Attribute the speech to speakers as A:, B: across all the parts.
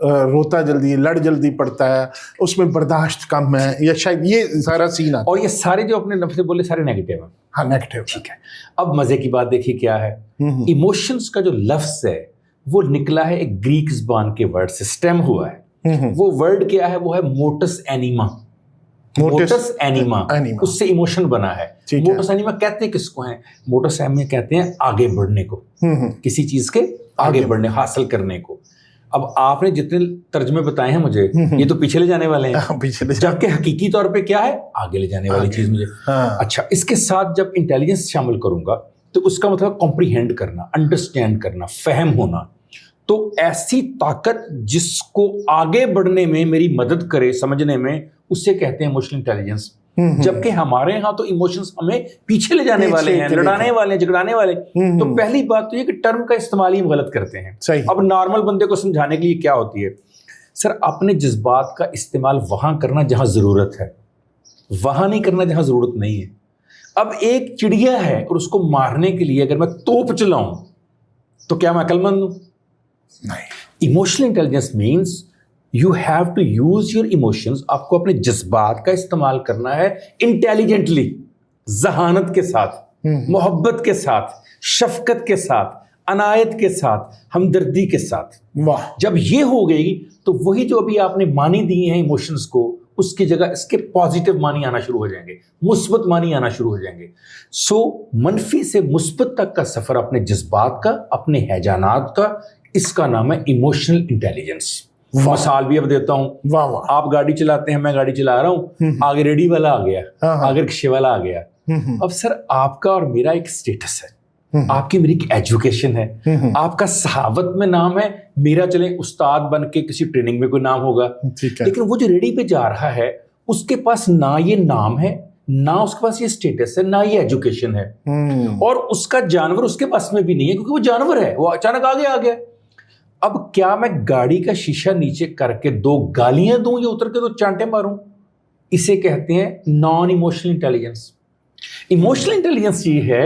A: روتا جلدی, لڑ جلدی پڑتا ہے, اس میں برداشت کم ہے, یا شاید یہ سارا سین آتا ہے.
B: اور یہ سارے جو اپنے لفظ بولے سارے نیگیٹو ہیں.
A: ہاں نیگیٹو.
B: ٹھیک ہے, اب مزے کی بات دیکھیے کیا ہے. ایموشنز کا جو لفظ ہے وہ نکلا ہے ایک گریک زبان کے ورڈ سے, اسٹیم ہوا ہے. وہ ورڈ کیا ہے؟ وہ ہے موٹس اینیما. موٹس اینیما, اس سے ایموشن بنا ہے. موٹس اینیما کہتے ہیں کس کو ہیں؟ موٹس اینیما کہتے ہیں آگے بڑھنے کو, کسی چیز کے آگے بڑھنے, حاصل کرنے کو. اب آپ نے جتنے ترجمے بتائے ہیں مجھے, یہ تو پیچھے لے جانے والے ہیں, جبکہ حقیقی طور پہ کیا ہے؟ آگے لے جانے والی چیز مجھے. اچھا, اس کے ساتھ جب انٹیلیجنس شامل کروں گا تو اس کا مطلب کمپریہینڈ کرنا, انڈرسٹینڈ کرنا, فہم ہونا. تو ایسی طاقت جس کو آگے بڑھنے میں میری مدد کرے, سمجھنے میں, اسے کہتے ہیں ایموشنل انٹیلیجنس. جبکہ ہمارے ہاں تو ایموشنز ہمیں پیچھے لے جانے والے ہیں, لڑانے والے ہیں, جھگڑانے والے. تو پہلی بات تو یہ کہ ٹرم کا استعمال ہی ہم غلط کرتے ہیں. اب نارمل بندے کو سمجھانے کے لیے کیا ہوتی ہے؟ سر, اپنے جذبات کا استعمال وہاں کرنا جہاں ضرورت ہے, وہاں نہیں کرنا جہاں ضرورت نہیں ہے. اب ایک چڑیا ہے اور اس کو مارنے کے لیے اگر میں توپ چلاؤں تو کیا میں عقل مند ہوں؟
A: نہیں.
B: Emotional intelligence means you have to use your emotions. آپ کو اپنے جذبات کا استعمال کرنا ہے انٹیلیجنٹلی, ذہانت کے ساتھ, محبت کے ساتھ, شفقت کے ساتھ, عنایت کے ساتھ, ہمدردی کے ساتھ.
A: واہ. جب
B: یہ ہو گئی تو وہی جو ابھی آپ نے معنی دیے ہیں ایموشنز کو, اس کی جگہ اس کے پازیٹیو معنی آنا شروع ہو جائیں گے, مثبت معنی آنا شروع ہو جائیں گے. سو منفی سے مثبت تک کا سفر اپنے جذبات کا, اپنے ہیجانات کا, اس کا نام ہے ایموشنل انٹیلیجنس. مثال بھی اب دیتا ہوں. آپ گاڑی چلاتے ہیں, میں گاڑی چلا رہا ہوں, آگے ریڈی والا آ گیا, آگے رکشے والا آ گیا. اب سر آپ کا اور میرا ایک سٹیٹس ہے, آپ کی میری ایک ایجوکیشن ہے, آپ کا صحابت میں نام ہے, میرا چلیں استاد بن کے کسی ٹریننگ میں کوئی نام ہوگا. لیکن وہ جو ریڈی پہ جا رہا ہے اس کے پاس نہ یہ نام ہے, نہ اس کے پاس یہ سٹیٹس ہے, نہ یہ ایجوکیشن ہے, اور اس کا جانور اس کے پاس میں بھی نہیں ہے کیونکہ وہ جانور ہے, وہ اچانک آگے آ گیا. اب کیا میں گاڑی کا شیشہ نیچے کر کے 2 گالیاں دوں یا اتر کے 2 چانٹے ماروں؟ اسے کہتے ہیں naan emotional intelligence. Emotional intelligence یہ ہے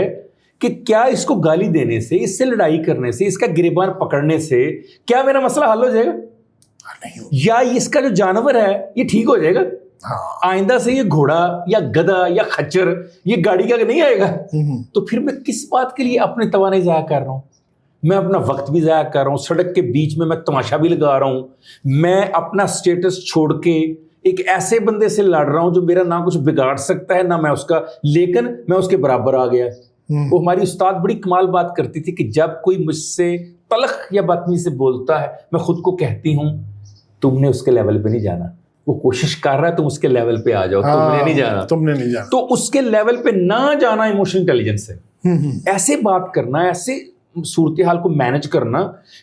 B: کہ کیا اس کو گالی دینے سے, اس سے لڑائی کرنے سے, اس کا گریبان پکڑنے سے کیا میرا مسئلہ حل ہو جائے گا؟
A: نہیں.
B: یا اس کا جو جانور ہے یہ ٹھیک ہو جائے گا؟ آئندہ سے یہ گھوڑا یا گدھا یا خچر یہ گاڑی کا نہیں آئے گا. تو پھر میں کس بات کے لیے اپنے توانائی ضائع کر رہا ہوں؟ میں اپنا وقت بھی ضائع کر رہا ہوں, سڑک کے بیچ میں تماشا بھی لگا رہا ہوں, میں اپنا سٹیٹس چھوڑ کے ایک ایسے بندے سے لڑ رہا ہوں جو میرا نہ کچھ بگاڑ سکتا ہے نہ میں اس کا, لیکن میں اس کے برابر آ گیا. وہ ہماری استاد بڑی کمال بات کرتی تھی کہ جب کوئی مجھ سے تلخ یا بدتمیزی سے بولتا ہے میں خود کو کہتی ہوں تم نے اس کے لیول پہ نہیں جانا, وہ کوشش کر رہا ہے تم اس کے لیول پہ آ جاؤ, تم نے نہیں جانا. تو اس کے لیول پہ نہ جانا ایموشنل انٹیلیجنس ہے. ایسے بات کرنا, ایسے صورتحال کو مینج کرنا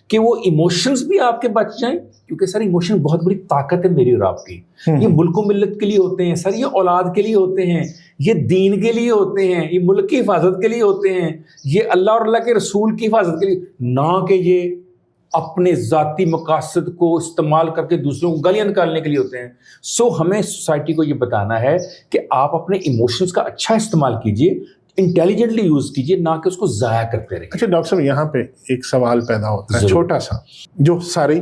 B: کہ وہ ایموشنز بھی آپ کے بچ جائیں, کیونکہ سر ایموشن بہت بڑی طاقت ہے میری اور آپ کی. یہ ملک و ملت کے لیے ہوتے ہیں سر, یہ اولاد کے لیے ہوتے ہیں, یہ دین کے لیے ہوتے ہیں, یہ ملک کی حفاظت کے لیے ہوتے ہیں, یہ اللہ اور اللہ کے رسول کی حفاظت کے لیے, نہ کہ یہ اپنے ذاتی مقاصد کو استعمال کر کے دوسروں کو گالیاں نکالنے کے لیے ہوتے ہیں. سو ہمیں سوسائٹی کو یہ بتانا ہے کہ آپ اپنے ایموشنز کا اچھا استعمال کیجئے, انٹیلیجنٹلی یوز کیجئے, نہ کہ اس کو ضائع کرتے رہیں.
A: اچھا ڈاکٹر صاحب, یہاں پہ ایک سوال پیدا ہوتا ہے چھوٹا سا, جو سارے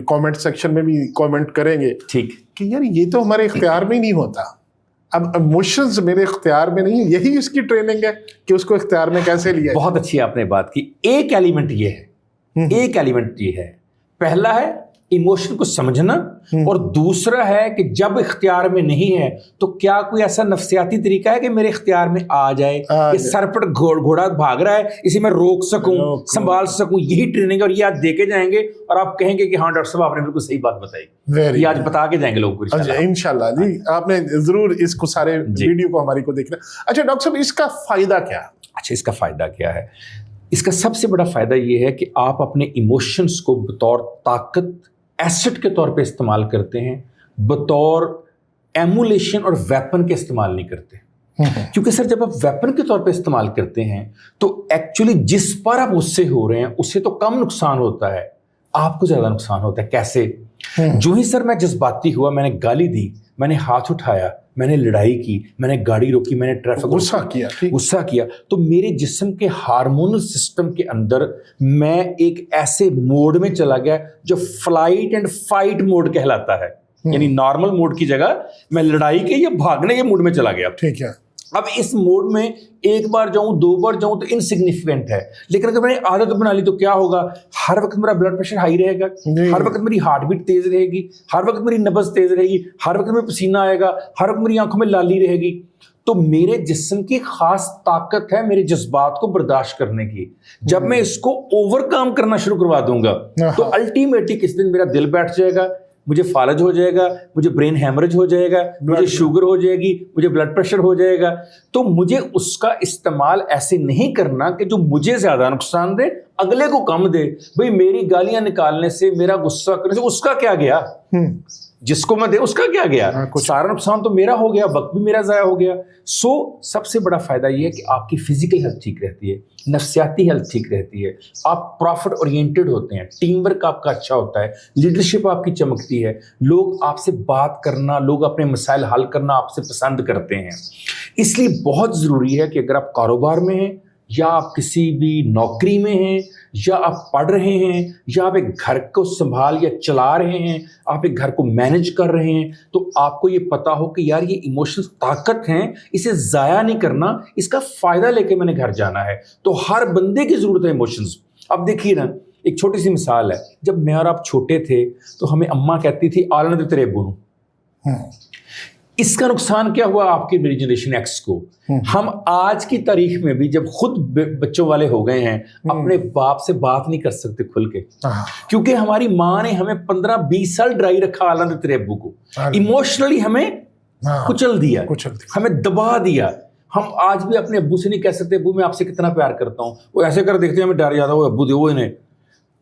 A: کامنٹ سیکشن میں بھی کامنٹ کریں گے, ٹھیک, کہ یار یہ تو ہمارے اختیار میں ہی نہیں ہوتا. اب ایموشنز میرے اختیار میں نہیں, یہی اس کی ٹریننگ ہے کہ اس کو اختیار میں کیسے لیا.
B: بہت اچھی آپ نے بات کی. ایک ایلیمنٹ یہ ہے, ایک ایلیمنٹ یہ ہے, پہلا ہے ایموشن کو سمجھنا, اور دوسرا ہے کہ جب اختیار میں نہیں ہے تو کیا کوئی ایسا نفسیاتی طریقہ ہے کہ میرے اختیار میں آ جائے, کہ سر پر گھوڑا بھاگ رہا ہے اسے میں روک سکوں, سنبھال سکوں. یہی ٹریننگ, اور یہ آج دے کے جائیں گے اور آپ کہیں گے کہ ہاں ڈاکٹر صاحب آپ نے بالکل صحیح بات بتائی. یہ آج بتا کے جائیں گے لوگوں کو
A: انشاءاللہ. جی آپ نے ضرور اس کو سارے ویڈیو کو ہماری کو دیکھنا. اچھا ڈاکٹر صاحب, اس کا فائدہ کیا؟
B: اچھا, اس کا فائدہ کیا ہے؟ اس کا سب سے بڑا فائدہ یہ ہے کہ آپ اپنے ایموشنز کو بطور طاقت, ایسٹ کے طور پہ استعمال کرتے ہیں, بطور ایمولیشن اور ویپن کے استعمال نہیں کرتے. کیونکہ سر جب آپ ویپن کے طور پہ استعمال کرتے ہیں تو ایکچولی جس پر آپ غصے ہو رہے ہیں اسے تو کم نقصان ہوتا ہے, آپ کو زیادہ نقصان ہوتا ہے. کیسے؟ جو ہی سر میں جذباتی ہوا, میں نے گالی دی, میں نے ہاتھ اٹھایا, میں نے لڑائی کی, میں نے گاڑی روکی, میں نے ٹریفک
A: غصہ کیا
B: تو میرے جسم کے ہارمونل سسٹم کے اندر میں ایک ایسے موڈ میں چلا گیا جو فلائٹ اینڈ فائٹ موڈ کہلاتا ہے. یعنی نارمل موڈ کی جگہ میں لڑائی کے یا بھاگنے کے موڈ میں چلا گیا.
A: ٹھیک ہے.
B: اب اس موڈ میں ایک بار جاؤں, 2 بار جاؤں تو انسگنیفیکنٹ ہے, لیکن اگر میں نے عادت بنا لی تو کیا ہوگا, ہر وقت میرا بلڈ پریشر ہائی رہے گا, ہر وقت میری ہارٹ بیٹ تیز رہے گی, ہر وقت میری نبض تیز رہے گی, ہر وقت میں پسینہ آئے گا, ہر وقت میری آنکھوں میں لالی رہے گی. تو میرے جسم کی خاص طاقت ہے میرے جذبات کو برداشت کرنے کی. جب میں اس کو اوور کام کرنا شروع کروا دوں گا تو الٹیمیٹلی کس دن میرا دل بیٹھ جائے گا, مجھے فالج ہو جائے گا, مجھے برین ہیمریج ہو جائے گا, مجھے شوگر ہو جائے گی, مجھے بلڈ پریشر ہو جائے گا. تو مجھے اس کا استعمال ایسے نہیں کرنا کہ جو مجھے زیادہ نقصان دے اگلے کو کم دے. بھئی میری گالیاں نکالنے سے, میرا غصہ کرنے سے اس کا کیا گیا, جس کو میں دے اس کا کیا گیا, سارا نقصان تو میرا ہو گیا, وقت بھی میرا ضائع ہو گیا. سو سب سے بڑا فائدہ یہ ہے کہ آپ کی فزیکل ہیلتھ ٹھیک رہتی ہے, نفسیاتی ہیلتھ ٹھیک رہتی ہے, آپ پروفٹ اورینٹڈ ہوتے ہیں, ٹیم ورک آپ کا اچھا ہوتا ہے, لیڈرشپ آپ کی چمکتی ہے, لوگ آپ سے بات کرنا, لوگ اپنے مسائل حل کرنا آپ سے پسند کرتے ہیں. اس لیے بہت ضروری ہے کہ اگر آپ کاروبار میں ہیں یا آپ کسی بھی نوکری میں ہیں یا آپ پڑھ رہے ہیں یا آپ ایک گھر کو سنبھال یا چلا رہے ہیں, آپ ایک گھر کو مینج کر رہے ہیں, تو آپ کو یہ پتا ہو کہ یار یہ ایموشنز طاقت ہیں, اسے ضائع نہیں کرنا, اس کا فائدہ لے کے میں نے گھر جانا ہے. تو ہر بندے کی ضرورت ہے ایموشنز. اب دیکھیے نا, ایک چھوٹی سی مثال ہے, جب میں اور آپ چھوٹے تھے تو ہمیں اماں کہتی تھی آلن دے تیرے ابو نو. اس کا نقصان کیا ہوا آپ کی میری جنریشن ایکس کو, ہم آج کی تاریخ میں بھی جب خود بچوں والے ہو گئے ہیں اپنے باپ سے بات نہیں کر سکتے کھل کے, کیونکہ ہماری ماں نے ہمیں 15-20 سال ڈرائی رکھا آلن دے تیرے ابو کو, ایموشنلی ہمیں کچل دیا, ہمیں دبا دیا. ہم آج بھی اپنے ابو سے نہیں کہہ سکتے ابو میں آپ سے کتنا پیار کرتا ہوں, وہ ایسے کر دیکھتے ہیں ہمیں ڈر جاتا ہے, وہ ابو دے وہ انہیں.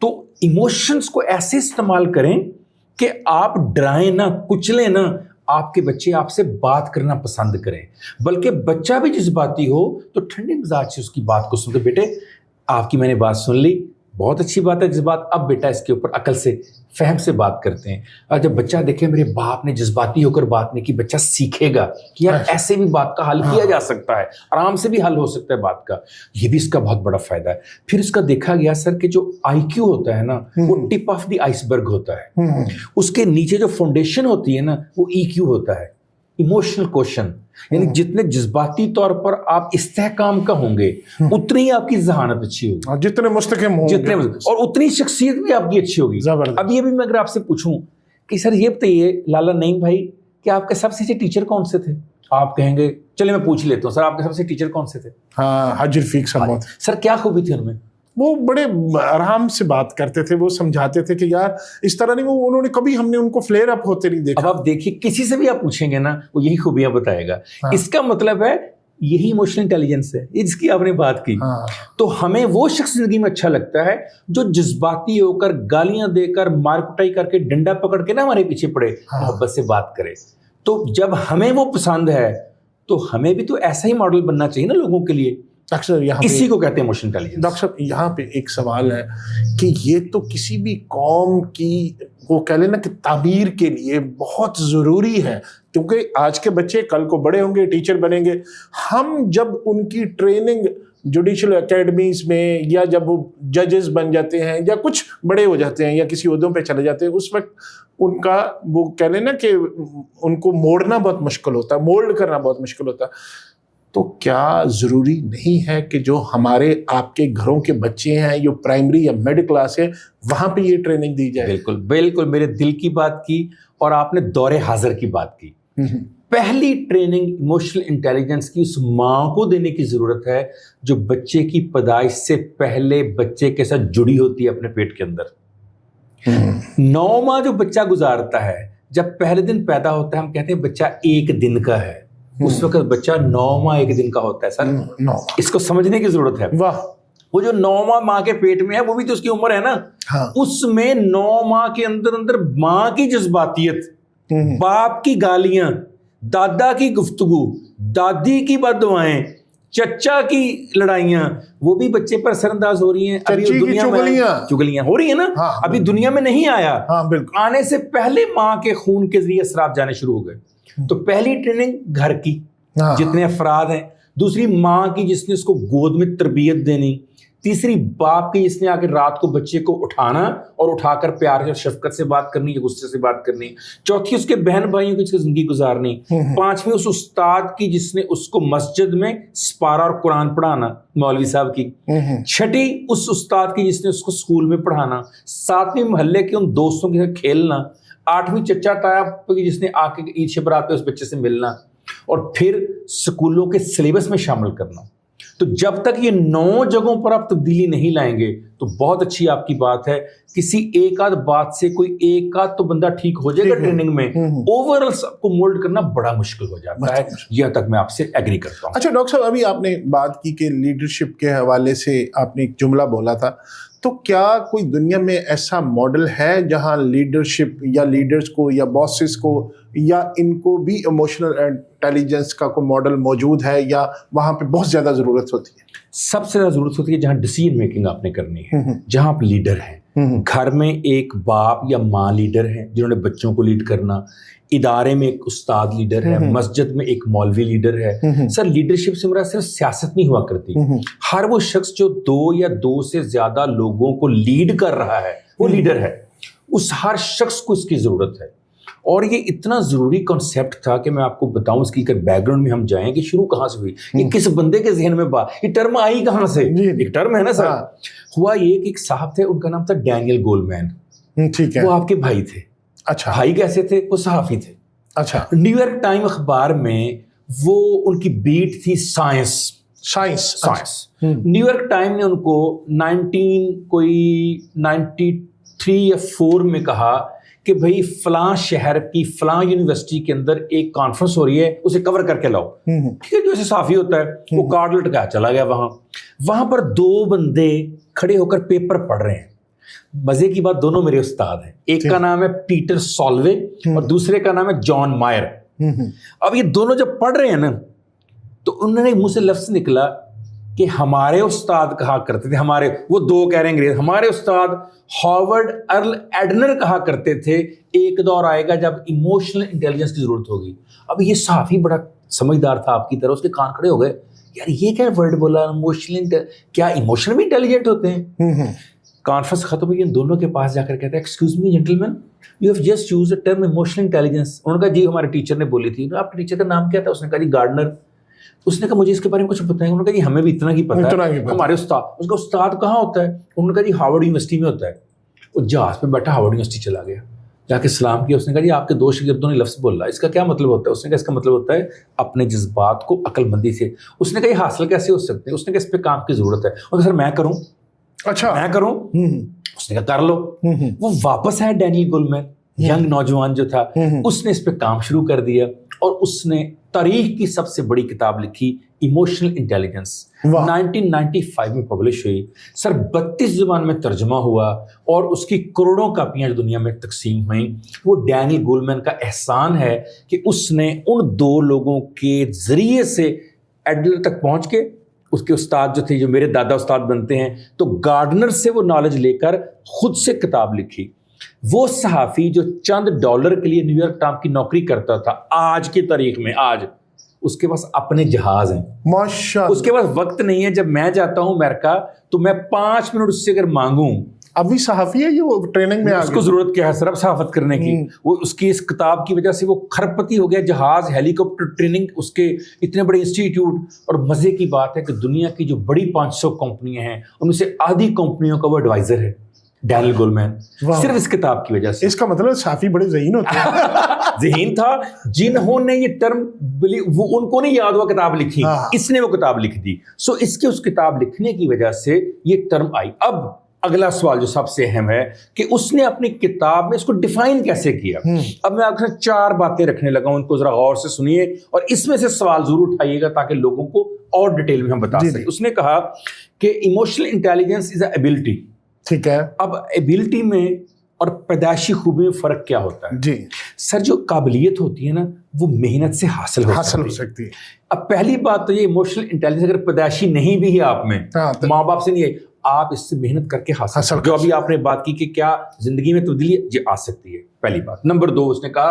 B: تو ایموشنز کو ایسے استعمال کریں کہ آپ ڈرائیں نہ, کچلیں نہ, آپ کے بچے آپ سے بات کرنا پسند کریں. بلکہ بچہ بھی جذباتی ہو تو ٹھنڈے مزاج سے اس کی بات کو سنتے, بیٹے آپ کی میں نے بات سن لی, بہت اچھی بات ہے جذبات, اب بیٹا اس کے اوپر عقل سے فہم سے بات کرتے ہیں. اور جب بچہ دیکھے میرے باپ نے جذباتی ہو کر بات نہیں کی, بچہ سیکھے گا کہ یار ایسے بھی بات کا حل کیا جا سکتا ہے, آرام سے بھی حل ہو سکتا ہے بات کا. یہ بھی اس کا بہت بڑا فائدہ ہے. پھر اس کا دیکھا گیا سر کہ جو آئی کیو ہوتا ہے نا, وہ ٹپ آف دی آئس برگ ہوتا ہے, اس کے نیچے جو فاؤنڈیشن ہوتی ہے نا وہ ای کیو ہوتا ہے, ایموشنل کوشن. یعنی جتنے جذباتی طور پر آپ استحکام کا ہوں گے اتنی ہی آپ کی ذہانت اچھی ہوگی,
A: جتنے مستحکم ہوں گے
B: اور اتنی شخصیت بھی آپ کی اچھی ہوگی. اب یہ بھی میں اگر آپ سے پوچھوں کہ سر یہ بتائیے لالا نعیم بھائی کہ آپ کے سب سے اچھے ٹیچر کون سے تھے, آپ کہیں گے چلے میں پوچھ لیتا ہوں سر آپ کے سب سے ٹیچر کون سے تھے.
A: حاجی رفیق صاحب.
B: سر کیا خوبی تھی ان میں؟
A: وہ بڑے آرام سے بات کرتے تھے, وہ سمجھاتے تھے کہ یار اس طرح نہیں, وہ انہوں نے کبھی ہم نے ان کو فلیئر اپ ہوتے نہیں دیکھا.
B: اب آپ دیکھیے کسی سے بھی آپ پوچھیں گے نا وہ یہی خوبیاں بتائے گا. اس کا مطلب ہے یہی ایموشنل انٹیلیجنس ہے, یہ جس کی آپ نے بات کی. تو ہمیں وہ شخص زندگی میں اچھا لگتا ہے جو جذباتی ہو کر, گالیاں دے کر, مار کٹائی کر کے, ڈنڈا پکڑ کے نا ہمارے پیچھے پڑے, محبت سے بات کرے. تو جب ہمیں وہ پسند ہے تو ہمیں بھی تو ایسا ہی ماڈل بننا چاہیے نا لوگوں کے لیے. اسی کو کہتے ہیں ایموشنل انٹیلیجنس.
A: ڈاکٹر صاحب یہاں پہ ایک سوال ہے کہ یہ تو کسی بھی قوم کی وہ کہہ لینا کہ تعمیر کے لیے بہت ضروری ہے, کیونکہ آج کے بچے کل کو بڑے ہوں گے, ٹیچر بنیں گے. ہم جب ان کی ٹریننگ جوڈیشل اکیڈمیز میں یا جب وہ ججز بن جاتے ہیں یا کچھ بڑے ہو جاتے ہیں یا کسی عہدوں پہ چلے جاتے ہیں, اس وقت ان کا وہ کہہ لینا کہ ان کو موڑنا بہت مشکل ہوتا ہے, مولڈ کرنا بہت مشکل ہوتا ہے. تو کیا ضروری نہیں ہے کہ جو ہمارے آپ کے گھروں کے بچے ہیں جو پرائمری یا مڈ کلاس ہے وہاں پہ یہ ٹریننگ دی جائے؟
B: بالکل بالکل, میرے دل کی بات کی اور آپ نے دور حاضر کی بات کی. پہلی ٹریننگ ایموشنل انٹیلیجنس کی اس ماں کو دینے کی ضرورت ہے جو بچے کی پیدائش سے پہلے بچے کے ساتھ جڑی ہوتی ہے اپنے پیٹ کے اندر. 9 ماہ جو بچہ گزارتا ہے, جب پہلے دن پیدا ہوتا ہے ہم کہتے ہیں بچہ 1 دن کا ہے, اس وقت بچہ 9 ماہ 1 دن کا ہوتا ہے. سر اس کو سمجھنے کی ضرورت ہے.
A: واہ,
B: وہ جو 9 ماہ ماں کے پیٹ میں ہے وہ بھی تو اس کی عمر ہے نا. اس میں 9 ماہ کے اندر ماں کی جذباتیت, باپ کی گالیاں, دادا کی گفتگو, دادی کی بد دعائیں, چچا کی لڑائیاں, وہ بھی بچے پر اثر انداز ہو رہی ہیں. ابھی دنیا میں چگلیاں ہو رہی ہیں نا, ابھی دنیا میں نہیں آیا, آنے سے پہلے ماں کے خون کے ذریعے اثرات جانے شروع ہو گئے. تو پہلی ٹریننگ گھر کی جتنے افراد ہیں، دوسری ماں کی جس نے اس کو گود میں تربیت دینی، تیسری باپ کی جس نے آ کے رات کو بچے کو اٹھانا اور اٹھا کر پیار اور شفقت سے بات کرنی یا غصے سے بات کرنی، چوتھی اس کے بہن بھائیوں کی اس کی زندگی گزارنی، پانچویں اس استاد کی جس نے اس کو مسجد میں سپارہ اور قرآن پڑھانا مولوی صاحب کی، چھٹی اس استاد کی جس نے اس کو اسکول میں پڑھانا، ساتویں محلے کے ان دوستوں کے ساتھ کھیلنا، آٹھویں چچا تایا کی جس نے آ کے عید شب رات پہ اس بچے سے ملنا، اور پھر اسکولوں کے سلیبس میں شامل کرنا۔ تو جب تک یہ 9 جگہوں پر آپ تبدیلی نہیں لائیں گے تو بہت اچھی آپ کی بات ہے، کسی ایک آدھ بات سے کوئی ایک آدھ تو بندہ ٹھیک ہو جائے گا ٹریننگ میں، اوور آل سب کو مولڈ کرنا بڑا مشکل ہو جاتا ہے۔ یہاں تک میں آپ سے ایگری کرتا ہوں۔
A: اچھا ڈاکٹر صاحب، ابھی آپ نے بات کی کہ لیڈرشپ کے حوالے سے آپ نے ایک جملہ بولا تھا، تو کیا کوئی دنیا میں ایسا ماڈل ہے جہاں لیڈرشپ یا لیڈرز کو یا باسز کو یا ان کو بھی ایموشنل انٹیلیجنس کا کوئی ماڈل موجود ہے، یا وہاں پہ بہت زیادہ ضرورت ہوتی ہے؟
B: سب سے زیادہ ضرورت ہوتی ہے جہاں ڈیسیژن میکنگ آپ نے کرنی ہے، جہاں آپ لیڈر ہیں۔ گھر میں ایک باپ یا ماں لیڈر ہیں جنہوں نے بچوں کو لیڈ کرنا، ادارے میں ایک استاد لیڈر ہے، مسجد میں ایک مولوی لیڈر ہے۔ سر لیڈرشپ سے مراد صرف سیاست نہیں ہوا کرتی، ہر وہ شخص جو 2 یا 2 سے زیادہ لوگوں کو لیڈ کر رہا ہے وہ لیڈر ہے، اس ہر شخص کو اس کی ضرورت ہے۔ اور یہ اتنا ضروری کنسیپٹ تھا کہ میں آپ کو بتاؤں اس کی اگر بیک گراؤنڈ میں ہم جائیں کہ شروع کہاں سے ہوئی، یہ کس بندے کے ذہن میں یہ ٹرم آئی کہاں سے؟ ایک ٹرم ہے نا سر، ہوا یہ کہ ایک صاحب تھے، ان کا نام تھا ڈینیل گولمین، ٹھیک ہے، وہ آپ کے بھائی تھے۔ اچھا، بھائی کیسے تھے؟ وہ صحافی تھے۔ اچھا، نیو یارک ٹائم اخبار میں وہ ان کی بیٹ تھی سائنس۔ نیو یارک ٹائم نے ان کو 1993 یا 4 میں کہا کہ بھئی فلاں شہر کی فلاں یونیورسٹی کے اندر ایک کانفرنس ہو رہی ہے، اسے کور کر کے لاؤ۔ ٹھیک ہے، جو ایسے صحافی ہوتا ہے وہ کارڈ لٹکایا چلا گیا وہاں پر 2 بندے کھڑے ہو کر پیپر پڑھ رہے ہیں۔ مزے کی بات، دونوں میرے استاد ہیں، ایک کا نام ہے پیٹر سالوے اور دوسرے کا نام ہے جان مائر۔ اب یہ دونوں جب پڑھ رہے ہیں نا تو انہوں نے منہ سے لفظ نکلا کہ ہمارے استاد کہا کرتے تھے، وہ 2 کہہ رہے ہیں انگریز، ہمارے استاد ہاورڈ ارل ایڈنر کہا کرتے تھے ایک دور آئے گا جب ایموشنل انٹیلیجنس کی ضرورت ہوگی۔ اب یہ صحافی بڑا سمجھدار تھا آپ کی طرح، اس کے کان کھڑے ہو گئے، یار یہ کیا ورڈ بولا، کیا ایموشنل بھی انٹیلیجنٹ ہوتے ہیں؟ کانفرنس ختم ہوئی، ان دونوں کے پاس جا کر کہتا ہے excuse me gentlemen, you have just used a term emotional intelligence. انہوں نے کہا جی ہمارے ٹیچر نے بولی تھی۔ آپ کے ٹیچر کا نام کیا تھا؟ اس نے کہا جی گارڈنر۔ اس نے کہا مجھے اس کے بارے میں کچھ بتائیں۔ انہوں نے کہا جی ہمیں بھی اتنا ہی پتہ ہے، ہمارے استاد۔ اس کا استاد کہاں ہوتا ہے؟ انہوں نے کہا جی ہارورڈ یونیورسٹی میں ہوتا ہے۔ وہ جہاز پہ بیٹھا ہارورڈ یونیورسٹی چلا گیا، جا کے سلام کیا۔ اس نے کہا جی آپ کے 2 شاگردوں نے لفظ بولا، اس کا کیا مطلب ہوتا ہے؟ اس نے کہا اس کا مطلب ہوتا ہے اپنے جذبات کو عقل مندی سے۔ اس نے کہا یہ حاصل کیسے ہو سکتے ہیں؟ اس نے کہا اس پہ کام کی ضرورت ہے۔ اور سر میں کروں؟ اچھا میں کروں؟ اس نے کہا کر لو۔ وہ واپس آیا ڈینیل گولمین، ینگ نوجوان جو تھا، اس نے اس پہ کام شروع کر دیا اور اس نے تاریخ کی سب سے بڑی کتاب لکھی ایموشنل انٹیلیجنس، 1995 میں پبلش ہوئی۔ سر 32 زبان میں ترجمہ ہوا اور اس کی کروڑوں کاپیاں دنیا میں تقسیم ہوئیں۔ وہ ڈینیل گولمین کا احسان ہے کہ اس نے ان 2 لوگوں کے ذریعے سے ایڈلر تک پہنچ کے، اس کے استاد جو تھے، جو میرے دادا استاد بنتے ہیں، تو گارڈنر سے وہ نالج لے کر خود سے کتاب لکھی۔ وہ صحافی جو چند $1 کے لیے نیو یارک ٹائم کی نوکری کرتا تھا، آج کی تاریخ میں آج اس کے پاس اپنے جہاز ہیں، ماشاءاللہ۔ اس کے پاس وقت نہیں ہے، جب میں جاتا ہوں امریکہ تو میں 5 منٹ اس سے اگر مانگوں،
A: ابھی صحافی ہے یہ، وہ ٹریننگ میں
B: اس کو ضرورت کیا ہے سر اب صحافت کرنے کی؟ وہ اس کی اس کتاب کی وجہ سے وہ کھرپتی ہو گیا، جہاز، ہیلی کاپٹر ٹریننگ، اس کے اتنے بڑے انسٹیٹیوٹ۔ اور مزے کی بات ہے کہ دنیا کی جو بڑی 500 کمپنیاں ہیں ان میں سے آدھی کمپنیوں کا وہ ایڈوائزر ہے ڈینیل گولمین، صرف اس کتاب کی وجہ سے۔
A: اس کا مطلب صحافی بڑے ذہین ہوتے ہیں۔
B: ذہین تھا، جنہوں نے یہ ٹرم وہ ان کو نہیں یاد ہوا کتاب لکھی، اس نے وہ کتاب لکھ دی۔ سو اس کے اس کتاب لکھنے کی وجہ سے یہ ٹرم آئی۔ اب اگلا سوال جو سب سے اہم ہے کہ اس نے اپنی کتاب میں اس کو ڈیفائن کیسے کیا۔ اب میں آپ کے ساتھ 4 باتیں رکھنے لگا ہوں، ان کو ذرا غور سے سنیے اور اس میں سے سوال ضرور اٹھائیے گا تاکہ لوگوں کو اور ڈیٹیل میں ہم بتا سکیں۔ اس نے کہا کہ emotional intelligence is a ability. ٹھیک ہے، اب ایبلٹی میں اور پیدائشی خوبی میں فرق کیا ہوتا ہے؟ جی سر، جو قابلیت ہوتی ہے نا وہ محنت سے حاصل ہو سکتی ہے۔ اب پہلی بات تو یہ ایموشنل انٹیلیجنس اگر پیدائشی نہیں بھی ہے آپ میں، ماں باپ سے نہیں ہے، آپ اس سے محنت کر کے حاصل جو ابھی آپ نے بات کی کہ کیا زندگی میں تبدیلی جی آ سکتی ہے، پہلی بات۔ نمبر 2 اس نے کہا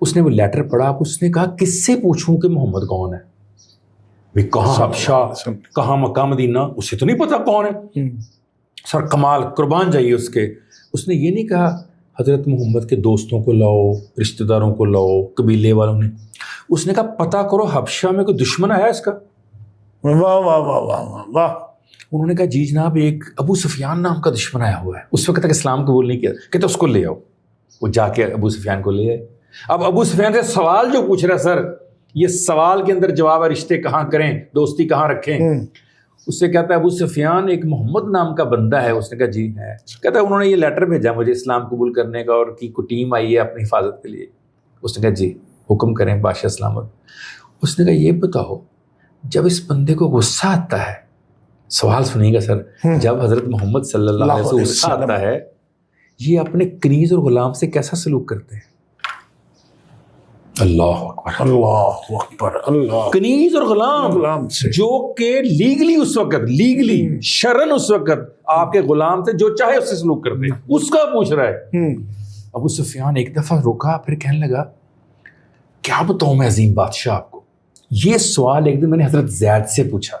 B: اس نے وہ لیٹر پڑھا. اس نے کہا کس سے پوچھوں کہ محمد کون ہے؟ بھائی کہاں حبشہ، کہاں مکہ مدینہ، اسے تو نہیں پتا کون ہے. سر کمال، قربان جائیے اس کے. اس نے یہ نہیں کہا حضرت محمد کے دوستوں کو لاؤ، رشتہ داروں کو لاؤ، قبیلے والوں نے. اس نے کہا پتہ کرو حبشہ میں کوئی دشمن آیا اس کا.
A: واہ واہ واہ واہ واہ.
B: انہوں نے کہا جی جناب ایک ابو سفیان نام کا دشمن آیا ہوا ہے. اس وقت تک اسلام قبول نہیں کیا. کہتے اس کو لے آؤ. وہ جا کے ابو سفیان کو لے آئے. اب ابو سفیان سے سوال جو پوچھ رہا ہے سر، یہ سوال کے اندر جواب ہے رشتے کہاں کریں، دوستی کہاں رکھیں. اس سے کہتا ہے ابو سفیان ایک محمد نام کا بندہ ہے. اس نے کہا جی ہے. کہتا ہے انہوں نے یہ لیٹر بھیجا مجھے اسلام قبول کرنے کا، اور کی کوئی ٹیم آئی ہے اپنی حفاظت کے لیے. اس نے کہا جی حکم کریں بادشاہ سلامت. اس نے کہا یہ بتاؤ جب اس بندے کو غصہ آتا ہے، سوال سنیے گا سر، جب حضرت محمد صلی اللہ علیہ وسلم غصہ آتا ہے یہ اپنے کنیز اور غلام سے کیسا سلوک کرتے ہیں؟ اللہ اکبر،
A: اللہ اکبر. اللہ
B: کنیز اور غلام
A: سے
B: جو کہ لیگلی اس وقت، لیگلی شرن اس وقت آپ کے غلام سے جو چاہے اس سے سلوک کرتے ہیں، اس کا پوچھ رہا ہے. ابو سفیان ایک دفعہ رکا، پھر کہنے لگا کیا بتاؤں میں عظیم بادشاہ آپ کو. یہ سوال ایک دن میں نے حضرت زید سے پوچھا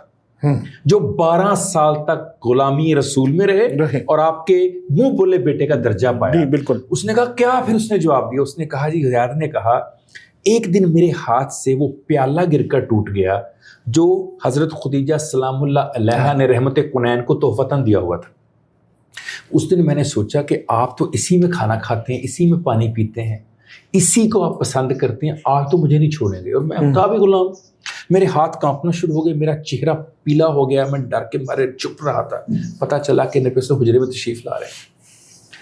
B: جو 12 سال تک غلامی رسول میں رہے اور آپ کے منہ بولے بیٹے کا درجہ پایا.
A: بالکل.
B: اس نے کہا کیا؟ پھر اس نے جواب دیا. اس نے کہا جی زید نے کہا ایک دن میرے ہاتھ سے وہ پیالہ گر کر ٹوٹ گیا جو حضرت خدیجہ سلام اللہ علیہا نے رحمت کنین کو تحفتاً دیا ہوا تھا. اس دن میں نے سوچا کہ آپ تو اسی میں کھانا کھاتے ہیں، اسی میں پانی پیتے ہیں، اسی کو آپ پسند کرتے ہیں، آج تو مجھے نہیں چھوڑیں گے. اور میں تھا بھی غلام. میرے ہاتھ کانپنا شروع ہو گئے، میرا چہرہ پیلا ہو گیا، میں ڈر کے مارے چپ رہا تھا. پتہ چلا کہ نبی صلی اللہ علیہ وسلم حجرے میں تشریف لا رہے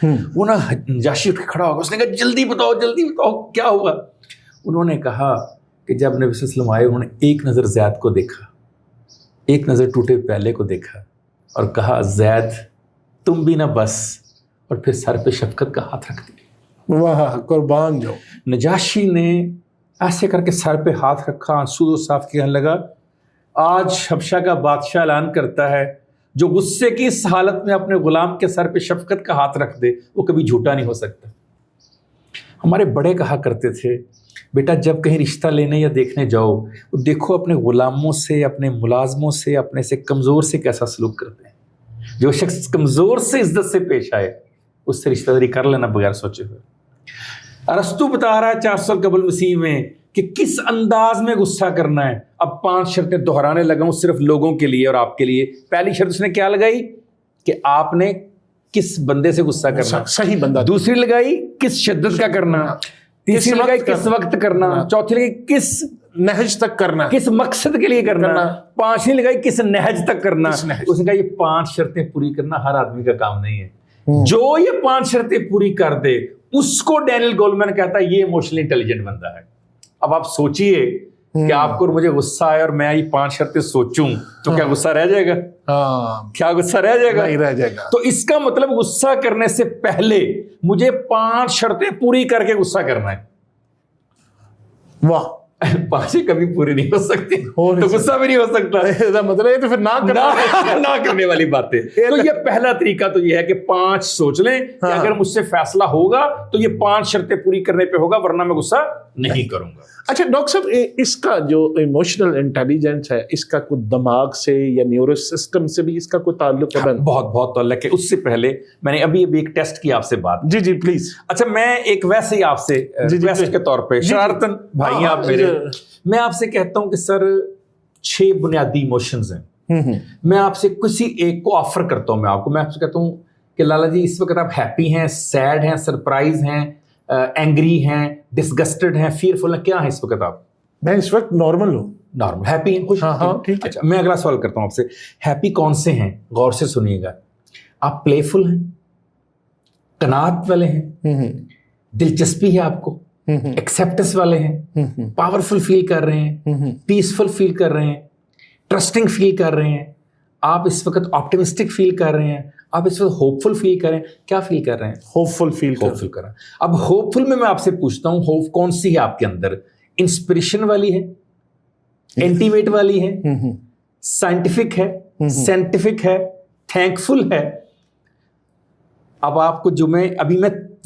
B: ہیں. وہ نا نجاشی اٹھ کے کھڑا ہوگا. اس نے کہا جلدی بتاؤ کیا ہوا. انہوں نے کہا کہ جب نبی صلی اللہ علیہ وسلم آئے انہوں نے ایک نظر زید کو دیکھا، ایک نظر ٹوٹے پیالے کو دیکھا اور کہا زید تم بھی نہ بس، اور پھر سر پہ شفقت کا ہاتھ رکھ دیا.
A: واہ قربان جو.
B: نجاشی نے ایسے کر کے سر پہ ہاتھ رکھا، آنسو صاف کہنے لگا آج حبشہ کا بادشاہ اعلان کرتا ہے جو غصے کی اس حالت میں اپنے غلام کے سر پہ شفقت کا ہاتھ رکھ دے وہ کبھی جھوٹا نہیں ہو سکتا. ہمارے بڑے کہا کرتے تھے بیٹا جب کہیں رشتہ لینے یا دیکھنے جاؤ وہ دیکھو اپنے غلاموں سے، اپنے ملازموں سے، اپنے سے کمزور سے کیسا سلوک کرتے ہیں. جو شخص کمزور سے عزت سے پیش آئے اس سے رشتہ داری کر لینا بغیر سوچے ہوئے. ارسطو بتا رہا ہے 400 سال قبل مسیح میں کہ کس انداز میں غصہ کرنا ہے. اب 5 شرطیں دہرانے لگا ہوں صرف لوگوں کے لیے اور آپ کے لیے. پہلی شرط اس نے کیا لگائی کہ آپ نے کس بندے سے غصہ کرنا،
A: صحیح بندہ.
B: دوسری لگائی کس شدت کا کرنا، تیسری لگائی کس وقت کرنا، چوتھی لگائی کس
A: نہج تک کرنا،
B: کس مقصد کے لیے کرنا، پانچویں لگائی کس نہج تک کرنا. اس نے کہا یہ 5 شرطیں پوری کرنا ہر آدمی کا کام نہیں ہے. جو یہ 5 شرطیں پوری کر دے اس کو ڈینیل گولمین کہتا ہے یہ ایموشنلی انٹیلیجنٹ بندہ ہے. اب آپ سوچئے کہ آپ کو مجھے غصہ آئے اور میں یہ 5 شرطیں سوچوں تو کیا غصہ رہ جائے گا؟ کیا غصہ رہ جائے گا؟
A: نہیں رہ جائے گا.
B: تو اس کا مطلب غصہ کرنے سے پہلے مجھے 5 شرطیں پوری کر کے غصہ کرنا ہے.
A: واہ.
B: 5 کبھی پوری نہیں ہو سکتی تو غصہ بھی نہیں ہو سکتا.
A: مطلب یہ تو پھر
B: نہ کرنے والی باتیں. تو یہ پہلا طریقہ تو یہ ہے کہ 5 سوچ لیں کہ اگر مجھ سے فیصلہ ہوگا تو یہ 5 شرطیں پوری کرنے پہ ہوگا ورنہ میں غصہ نہیں کروں گا.
A: اچھا ڈاکٹر صاحب اس کا جو ایموشنل انٹیلیجنس ہے اس کا کوئی دماغ سے یا نیورو سسٹم سے بھی اس کا کوئی تعلق ہے؟
B: بہت تعلق ہے. اس سے پہلے میں نے ابھی ایک ٹیسٹ کیا آپ سے بات.
A: جی پلیز.
B: اچھا میں ایک ویسے ہی آپ سے ٹیسٹ کے طور پہ شرارتن بھائی ہیں آپ میرے، میں آپ سے کہتا ہوں کہ سر 6 بنیادی ایموشنز ہیں. میں آپ سے کسی ایک کو آفر کرتا ہوں. میں آپ سے کہتا ہوں کہ لالا جی اس وقت آپ ہیپی ہیں، سیڈ ہیں، سرپرائز ہیں، اینگری ہیں، ڈسگسٹڈ ہیں، فیئرفل ہیں، کیا ہیں اس وقت آپ؟
A: میں اس وقت نارمل ہوں.
B: نارمل، ہیپی ہیں، خوش.
A: ہاں ٹھیک ہے.
B: اچھا میں اگلا سوال کرتا ہوں آپ سے. ہیپی کون سے ہیں؟ غور سے سنیے گا. آپ پلے فل ہیں، قناعت والے ہیں، دلچسپی ہے آپ کو، ایکسیپٹنس والے ہیں، پاورفل فیل کر رہے ہیں، پیسفل فیل کر رہے ہیں، ٹرسٹنگ فیل کر رہے ہیں، آپ اس وقت آپٹمسٹک فیل کر رہے ہیں، آپ اس وقت ہوپ فل فیل کر رہے ہیں. کیا فیل کر رہے ہیں؟
A: ہوپ فل فیل
B: کر رہے ہیں. اب ہوپ فل میں آپ سے پوچھتا ہوں ہوپ کون سی ہے آپ کے اندر؟ انسپریشن والی ہے، انٹیمیٹ والی ہے، سائنٹیفک ہے، سائنٹیفک ہے، تھینکفل ہے. اب آپ کو جو میں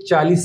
B: 40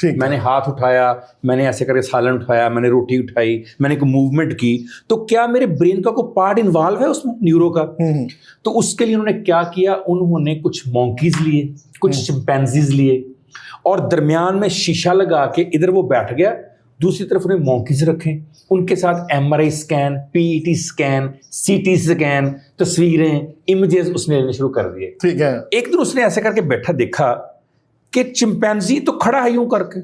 B: میں نے ہاتھ اٹھایا, میں نے ایسے کر کے سالن اٹھایا, میں نے روٹی اٹھائی, میں نے کوئی موومنٹ کی, تو کیا میرے برین کا کوئی پارٹ انوالو ہے اس میں نیورو کا؟ تو اس کے لیے انہوں نے کیا کیا, انہوں نے کچھ مونکیز لیے, کچھ چمپینزیز لیے, اور درمیان میں شیشہ لگا کے ادھر وہ بیٹھ گیا, دوسری طرف انہیں مونکیز رکھیں, ان کے ساتھ M R I scan, P E T scan, C T scan, تصویریں, امیجز اس نے لینے شروع کر دیے.
A: ٹھیک ہے.
B: ایک دن اس نے ایسے کر کے بیٹھا, دیکھا کہ چمپینزی تو کھڑا ہے یوں کر کے,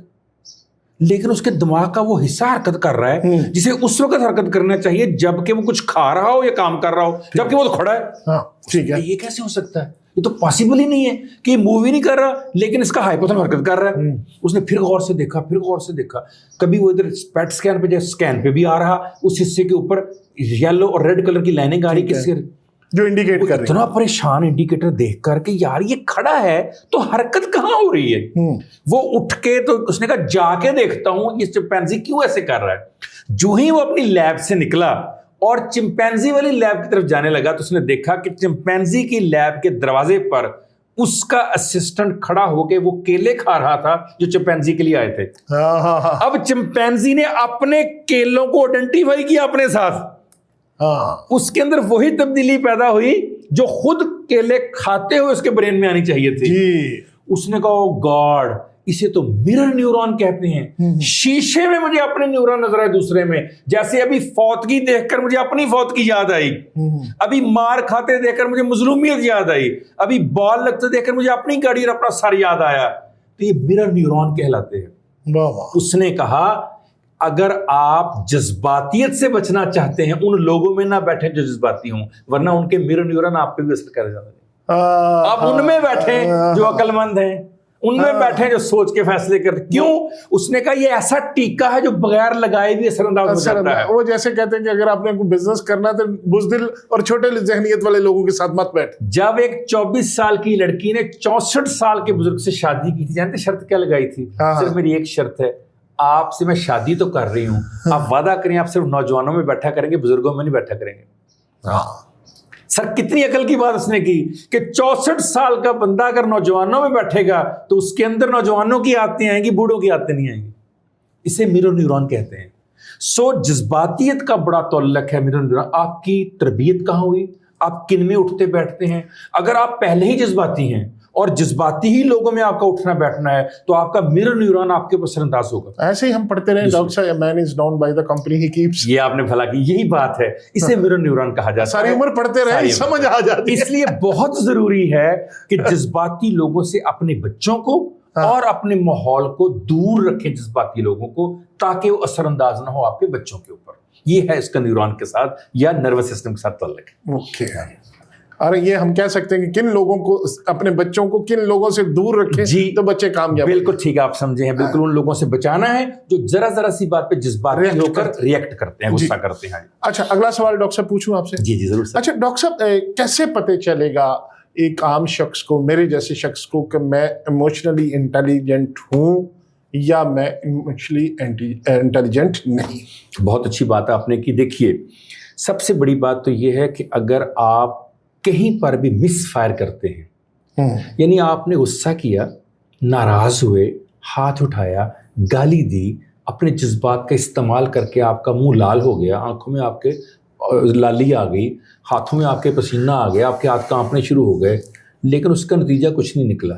B: لیکن اس کے دماغ کا وہ حصہ حرکت کر رہا ہے جسے اس وقت حرکت کرنا چاہیے جب کہ وہ کچھ کھا رہا ہو یا کام کر رہا ہو, جبکہ وہ تو کھڑا ہے.
A: ٹھیک ہے.
B: یہ کیسے ہو سکتا ہے؟ یہ تو پاسبل ہی نہیں ہے کہ یہ مووی نہیں کر رہا لیکن اس کا ہائپوتھیلمس حرکت کر رہا ہے. اس نے پھر غور سے دیکھا, پھر غور سے دیکھا, کبھی وہ ادھر پیٹ اسکین پہ جیسے اسکین پہ بھی آ رہا, اس حصے کے اوپر یلو اور ریڈ کلر کی لائنیں آ رہی, کس
A: جو انڈیکیٹ کر رہی ہے.
B: اتنا پریشان انڈیکیٹر دیکھ کر کہ یار یہ کھڑا ہے تو حرکت کہاں ہو رہی ہے. وہ اٹھ کے تو اس نے کہا جا کے دیکھتا ہوں یہ چمپینزی کیوں ایسے کر رہا ہے. جو ہی وہ اپنی لیب سے نکلا اور چمپینزی والی لیب کی طرف جانے لگا تو اس نے دیکھا کہ چمپینزی کی لیب کے دروازے پر اس کا اسسٹنٹ کھڑا ہو کے وہ کیلے کھا رہا تھا جو چمپینزی کے لیے آئے تھے. اب چمپینزی نے اپنے کیلوں کو آئیڈینٹیفائی کیا اپنے ساتھ, اس کے اندر وہی تبدیلی پیدا ہوئی جو خود کیلے کھاتے ہوئے اس کے برین میں آنی چاہیے تھی. اس نے کہا گاڈ, اسے تو مرر نیورون کہتے ہیں. شیشے میں مجھے اپنے نیورون نظر آئے دوسرے میں, جیسے ابھی فوتگی دیکھ کر مجھے اپنی فوتگی یاد آئی, ابھی مار کھاتے دیکھ کر مجھے مظلومیت یاد آئی, ابھی بال لگتے دیکھ کر مجھے اپنی گاڑی اور اپنا سر یاد آیا. تو یہ مرر نیورون کہلاتے ہیں. اس نے کہا اگر آپ جذباتیت سے بچنا چاہتے ہیں ان لوگوں میں نہ بیٹھیں جو جذباتی ہوں, ورنہ ان کے مرر نیورون آپ پہ بھی اثر کر جاتے ہیں. آپ ان میں بیٹھیں جو عقل مند ہیں, ان میں بیٹھے جو سوچ کے فیصلے کرتے. کیوں؟ اس نے کہا یہ ایسا ٹیکا ہے جو بغیر لگائے بھی اثر انداز ہو جاتا ہے.
A: وہ جیسے کہتے ہیں کہ اگر آپ نے کوئی بزنس کرنا ہے تو بزدل اور چھوٹے ذہنیت والے لوگوں کے ساتھ مت بیٹھ.
B: جب ایک 24 سال کی لڑکی نے 64 سال کے بزرگ سے شادی کی تھی, جانتے شرط کیا لگائی تھی؟ صرف میری ایک شرط ہے, آپ سے میں شادی تو کر رہی ہوں, آپ وعدہ کریں آپ صرف نوجوانوں میں بیٹھا کریں گے, بزرگوں میں نہیں بیٹھا کریں گے. سر کتنی عقل کی بات اس نے کی کہ 64 سال کا بندہ اگر نوجوانوں میں بیٹھے گا تو اس کے اندر نوجوانوں کی عادتیں آئیں گی, بوڑھوں کی عادتیں نہیں آئیں گی. اسے مرر نیورون کہتے ہیں. جذباتیت کا بڑا تعلق ہے مرر نیورون. آپ کی تربیت کہاں ہوئی, آپ کن میں اٹھتے بیٹھتے ہیں. اگر آپ پہلے ہی جذباتی ہیں اور جذباتی ہی لوگوں میں آپ کا اٹھنا بیٹھنا ہے تو آپ کا مرر نیورون آپ کے اوپر اثر انداز ہوگا.
A: ایسے ہی ہم پڑھتے رہے ڈاکٹر صاحب, man is known by the company he keeps.
B: یہ آپ نے بھلا کی, یہی بات ہے, اسے مرر نیورون کہا جاتا ہے.
A: ساری عمر پڑھتے رہے سمجھ آ جاتی.
B: اس لیے بہت ضروری ہے کہ جذباتی لوگوں سے اپنے بچوں کو اور اپنے ماحول کو دور رکھیں, جذباتی لوگوں کو, تاکہ وہ اثر انداز نہ ہو آپ کے بچوں کے اوپر. یہ ہے اس کا نیورون کے ساتھ یا نروس سسٹم کے ساتھ تعلق ہے.
A: اوکے. اور یہ ہم کہہ سکتے ہیں کہ کن لوگوں کو, اپنے بچوں کو کن لوگوں سے دور رکھیں تو بچے کامیاب.
B: بالکل ٹھیک ہے, آپ سمجھے ہیں. بالکل ان لوگوں سے بچانا ہے جو ذرا سی بات پہ جذباتی ہو کر ریئیکٹ کرتے ہیں, غصہ کرتے ہیں.
A: اچھا, اگلا سوال ڈاکٹر صاحب پوچھوں آپ سے؟
B: جی ضرور.
A: اچھا ڈاکٹر صاحب, کیسے پتہ چلے گا ایک عام شخص کو, میرے جیسے شخص کو, کہ میں ایموشنلی انٹیلیجنٹ ہوں یا میں ایموشنلی انٹیلیجنٹ نہیں؟
B: بہت اچھی بات آپ نے کی. دیکھیے, سب سے بڑی بات تو یہ ہے کہ اگر آپ کہیں پر بھی مس فائر کرتے ہیں, یعنی آپ نے غصہ کیا, ناراض ہوئے, ہاتھ اٹھایا, گالی دی, اپنے جذبات کا استعمال کر کے آپ کا منہ لال ہو گیا, آنکھوں میں آپ کے لالی آ گئی, ہاتھوں میں آپ کے پسینہ آ گیا, آپ کے ہاتھ کانپنے شروع ہو گئے, لیکن اس کا نتیجہ کچھ نہیں نکلا,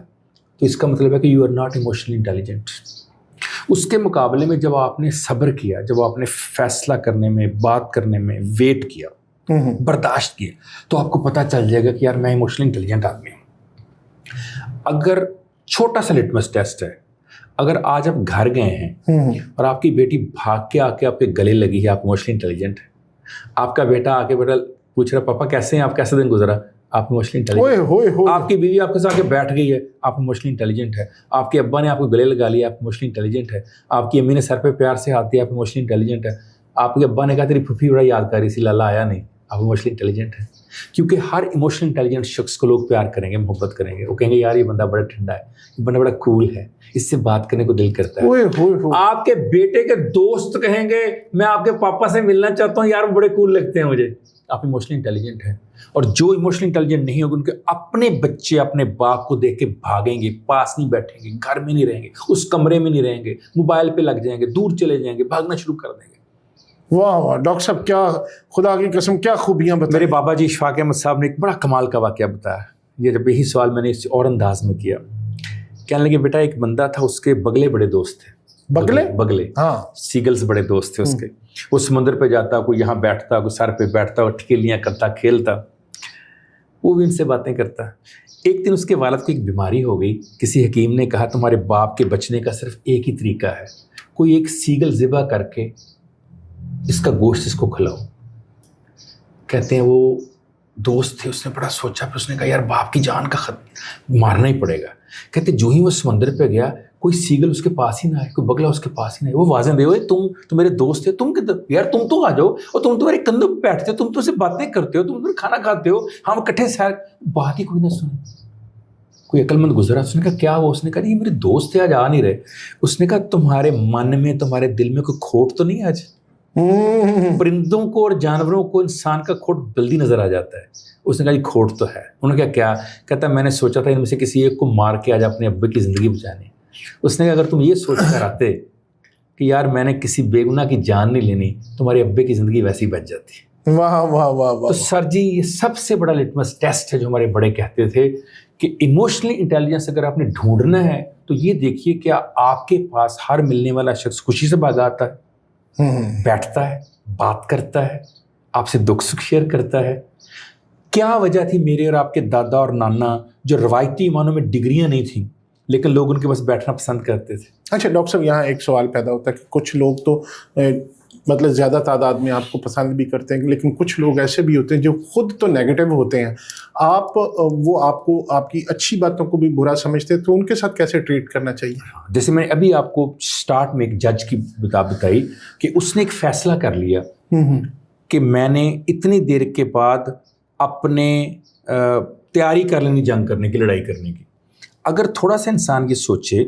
B: تو اس کا مطلب ہے کہ you are not emotionally intelligent. اس کے مقابلے میں جب آپ نے صبر کیا, جب آپ نے فیصلہ کرنے میں, بات کرنے میں ویٹ کیا, برداشت کیا, تو آپ کو پتہ چل جائے گا کہ یار میں ایموشنلی انٹیلیجنٹ آدمی ہوں. اگر چھوٹا سا لٹمس ٹیسٹ ہے, اگر آج آپ گھر گئے ہیں اور آپ کی بیٹی بھاگ کے آ کے آپ کے گلے لگی ہے, آپ ایموشنلی انٹیلیجنٹ ہیں. آپ کا بیٹا آ کے بیٹا پوچھ رہا پاپا کیسے ہیں آپ, کیسے دن گزرا, آپ ایموشنلی انٹیلیجنٹ. آپ کی بیوی آپ کے ساتھ بیٹھ گئی ہے, آپ ایموشنلی انٹیلیجنٹ ہے. آپ کے ابا نے آپ کو گلے لگا لیا, آپ ایموشنلی انٹیلیجنٹ ہے. آپ کی امی نے سر پہ پیار سے ہاتھ دیا, آپ ایموشنلی انٹیلیجنٹ ہے. آپ کے ابا نے کہا تیری پھوپھی بڑا یاد کر رہی سی, لالا آیا نہیں, آپ ایموشنلی انٹیلیجنٹ ہیں. کیونکہ ہر ایموشنل انٹیلیجنٹ شخص کو لوگ پیار کریں گے, محبت کریں گے, وہ کہیں گے یار یہ بندہ بڑا ٹھنڈا ہے, یہ بندہ بڑا کول ہے, اس سے بات کرنے کو دل کرتا ہے. آپ کے بیٹے کے دوست کہیں گے میں آپ کے پاپا سے ملنا چاہتا ہوں, یار وہ بڑے کول لگتے ہیں مجھے. آپ ایموشنلی انٹیلیجنٹ ہیں. اور جو ایموشنلی انٹیلیجنٹ نہیں ہوگے ان کے اپنے بچے اپنے باپ کو دیکھ کے بھاگیں گے, پاس نہیں بیٹھیں گے, گھر میں نہیں رہیں گے, اس کمرے میں نہیں رہیں گے, موبائل پہ لگ جائیں گے, دور چلے جائیں گے, بھاگنا شروع کر دیں گے.
A: واہ واہ ڈاکٹر صاحب, کیا خدا کی قسم کیا خوبیاں بتائیں.
B: میرے بابا جی اشفاق احمد صاحب نے ایک بڑا کمال کا واقعہ بتایا. یہ جب یہی سوال میں نے اس اور انداز میں کیا, کہنے لگے بیٹا ایک بندہ تھا, اس کے بگلے بڑے دوست تھے. بگلے
A: ہاں,
B: سیگلز بڑے دوست تھے اس کے. وہ سمندر پہ جاتا, کوئی یہاں بیٹھتا, کوئی سر پہ بیٹھتا, اور ٹھیلیاں کرتا, کھیلتا. وہ بھی ان سے باتیں کرتا. ایک دن اس کے والد کو ایک بیماری ہو گئی. کسی حکیم نے کہا تمہارے باپ کے بچنے کا صرف ایک ہی طریقہ ہے, کوئی ایک سیگل ذبح کر کے اس کا گوشت اس کو کھلاؤ. کہتے ہیں وہ دوست تھے, اس نے بڑا سوچا, پھر اس نے کہا یار باپ کی جان کا مارنا ہی پڑے گا. کہتے جو ہی وہ سمندر پہ گیا, کوئی سیگل اس کے پاس ہی نہ آئے, کوئی بگلا اس کے پاس ہی نہ آئے. وہ واضح دے ہوئے تم میرے دوست تھے, تم کدھر یار, تم تو آ جاؤ, اور تم تمہارے کندھوں پہ بیٹھتے ہو, تم تو سے باتیں کرتے ہو, تم کھانا کھاتے ہو, ہم اکٹھے سیر. بات ہی کوئی نہ سنے. کوئی عقل مند گزرا, اس نے کہا کیا ہوا؟ اس نے کہا یہ میرے دوست تھے, آج آ نہیں رہے. اس نے کہا تمہارے من میں تمہارے دل میں کوئی کھوٹ تو نہیں ہے آج؟ پرندوں کو اور جانوروں کو انسان کا کھوٹ جلدی نظر آ جاتا ہے. اس نے کہا یہ کھوٹ تو ہے. انہوں نے کہا کیا؟ کہتا میں نے سوچا تھا ان میں سے کسی ایک کو مار کے آج اپنے ابے کی زندگی بچانی. اس نے کہا اگر تم یہ سوچ کر آتے کہ یار میں نے کسی بے گناہ کی جان نہیں لینی, تمہارے ابے کی زندگی ویسی بچ جاتی.
A: واہ واہ واہ واہ.
B: تو سر جی یہ سب سے بڑا لٹمس ٹیسٹ ہے جو ہمارے بڑے کہتے تھے کہ ایموشنلی انٹیلیجنس اگر آپ نے ڈھونڈنا ہے تو یہ دیکھیے کیا آپ کے پاس ہر ملنے والا شخص خوشی سے بھاگا آتا ہے, بیٹھتا ہے, بات کرتا ہے, آپ سے دکھ سکھ شیئر کرتا ہے. کیا وجہ تھی میرے اور آپ کے دادا اور نانا جو روایتی معنوں میں ڈگریاں نہیں تھیں لیکن لوگ ان کے پاس بیٹھنا پسند کرتے تھے؟
A: اچھا ڈاکٹر صاحب, یہاں ایک سوال پیدا ہوتا ہے کہ کچھ لوگ تو مطلب زیادہ تعداد میں آپ کو پسند بھی کرتے ہیں, لیکن کچھ لوگ ایسے بھی ہوتے ہیں جو خود تو نیگیٹو ہوتے ہیں. آپ وہ آپ کو آپ کی اچھی باتوں کو بھی برا سمجھتے ہیں, تو ان کے ساتھ کیسے ٹریٹ کرنا چاہیے؟
B: جیسے میں ابھی آپ کو سٹارٹ میں ایک جج کی بتائی کہ اس نے ایک فیصلہ کر لیا کہ میں نے اتنی دیر کے بعد اپنے تیاری کر لینی جنگ کرنے کی, لڑائی کرنے کی. اگر تھوڑا سا انسان یہ سوچے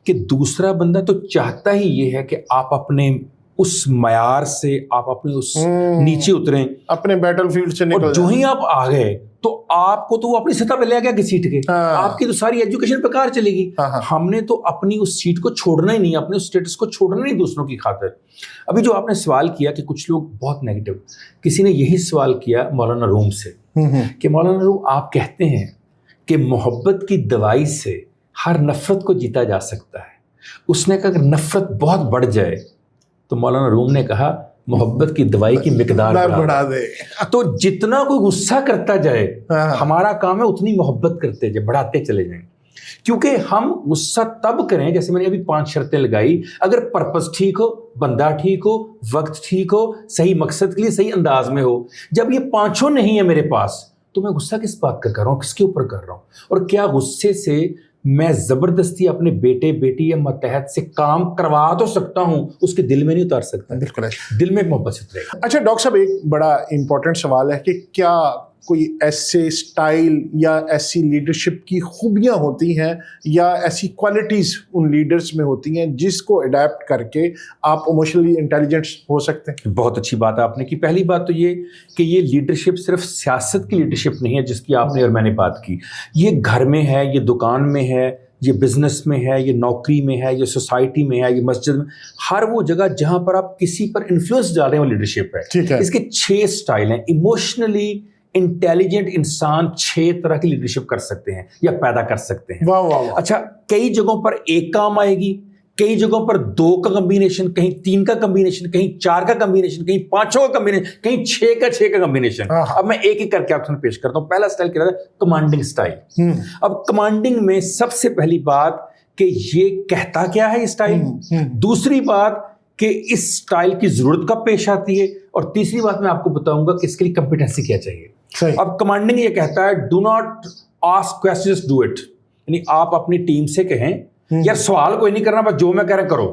B: کہ دوسرا بندہ تو چاہتا ہی یہ ہے کہ آپ اپنے اس معیار سے آپ اپنے اس نیچے اتریں,
A: اپنے بیٹل فیلڈ سے نکل,
B: اور جو ہی آپ آ گئے تو آپ کو تو وہ اپنی سطح پہ لے گیا گھسیٹ کے, آپ کی تو ساری ایجوکیشن بیکار چلے گی. ہم نے تو اپنی اس سیٹ کو چھوڑنا ہی نہیں, اپنے اس اسٹیٹس کو چھوڑنا نہیں دوسروں کی خاطر. ابھی جو آپ نے سوال کیا کہ کچھ لوگ بہت نیگیٹو, کسی نے یہی سوال کیا مولانا روم سے کہ مولانا روم آپ کہتے ہیں کہ محبت کی دوائی سے ہر نفرت کو جیتا جا سکتا ہے. اس نے کہا اگر نفرت بہت بڑھ جائے تو مولانا روم نے کہا محبت کی دوائی کی مقدار بڑھا دے. تو جتنا کوئی غصہ کرتا جائے ہمارا کام ہے اتنی محبت کرتے جائے, بڑھاتے چلے جائیں. کیونکہ ہم غصہ تب کریں, جیسے میں نے ابھی 5 شرطیں لگائی, اگر پرپس ٹھیک ہو, بندہ ٹھیک ہو, وقت ٹھیک ہو, صحیح مقصد کے لیے صحیح انداز میں ہو. جب یہ 5 نہیں ہے میرے پاس تو میں غصہ کس بات کا کر رہا ہوں, کس کے اوپر کر رہا ہوں, اور کیا غصے سے میں زبردستی اپنے بیٹے بیٹی یا ماتحت سے کام کروا تو سکتا ہوں, اس کے دل میں نہیں اتار سکتا.
A: بالکل
B: دل میں ایک محبت سے اترے گا.
A: اچھا ڈاکٹر صاحب, ایک بڑا امپورٹنٹ سوال ہے کہ کیا کوئی ایسے اسٹائل یا ایسی لیڈرشپ کی خوبیاں ہوتی ہیں یا ایسی کوالٹیز ان لیڈرز میں ہوتی ہیں جس کو اڈیپٹ کر کے آپ ایموشنلی انٹیلیجنٹ ہو سکتے ہیں؟
B: بہت اچھی بات آپ نے کی. پہلی بات تو یہ کہ یہ لیڈرشپ صرف سیاست کی لیڈرشپ نہیں ہے جس کی آپ نے اور میں نے بات کی. یہ گھر میں ہے, یہ دکان میں ہے, یہ بزنس میں ہے, یہ نوکری میں ہے, یہ سوسائٹی میں ہے, یہ مسجد میں, ہر وہ جگہ جہاں پر آپ کسی پر انفلوئنس ڈال رہے ہیں وہ لیڈرشپ ہے.
A: ٹھیک ہے.
B: اس کے 6 سٹائل ہیں. ایموشنلی انٹیلیجنٹ انسان 6 طرح کی لیڈرشپ کر سکتے ہیں یا پیدا کر سکتے ہیں.
A: واہ واہ.
B: اچھا, کئی جگہوں پر ایک کام آئے گی, کئی جگہوں پر 2 کا کمبینیشن, کہیں 3 کا کمبینیشن, کہیں 4 کا کمبینیشن, کہیں 5 کا کمبینیشن, کہیں 6 کا کمبینیشن. اب میں ایک ایک کر کے آپ کو پیش کرتا ہوں. پہلا سٹائل کیا ہے؟ Commanding style. اب کمانڈنگ میں سب سے پہلی بات کہ یہ کہتا کیا ہے یہ سٹائل, دوسری بات کہ اس سٹائل کی ضرورت کب پیش آتی ہے, اور تیسری بات میں آپ کو بتاؤں گا کہ اس کے لیے کمپیٹنسی کیا چاہیے. اب کمانڈنگ یہ کہتا ہے do not ask questions, do it. یعنی آپ اپنی ٹیم سے کہیں یار سوال کوئی نہیں کرنا, بس جو میں کہہ رہا کرو,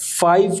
B: 5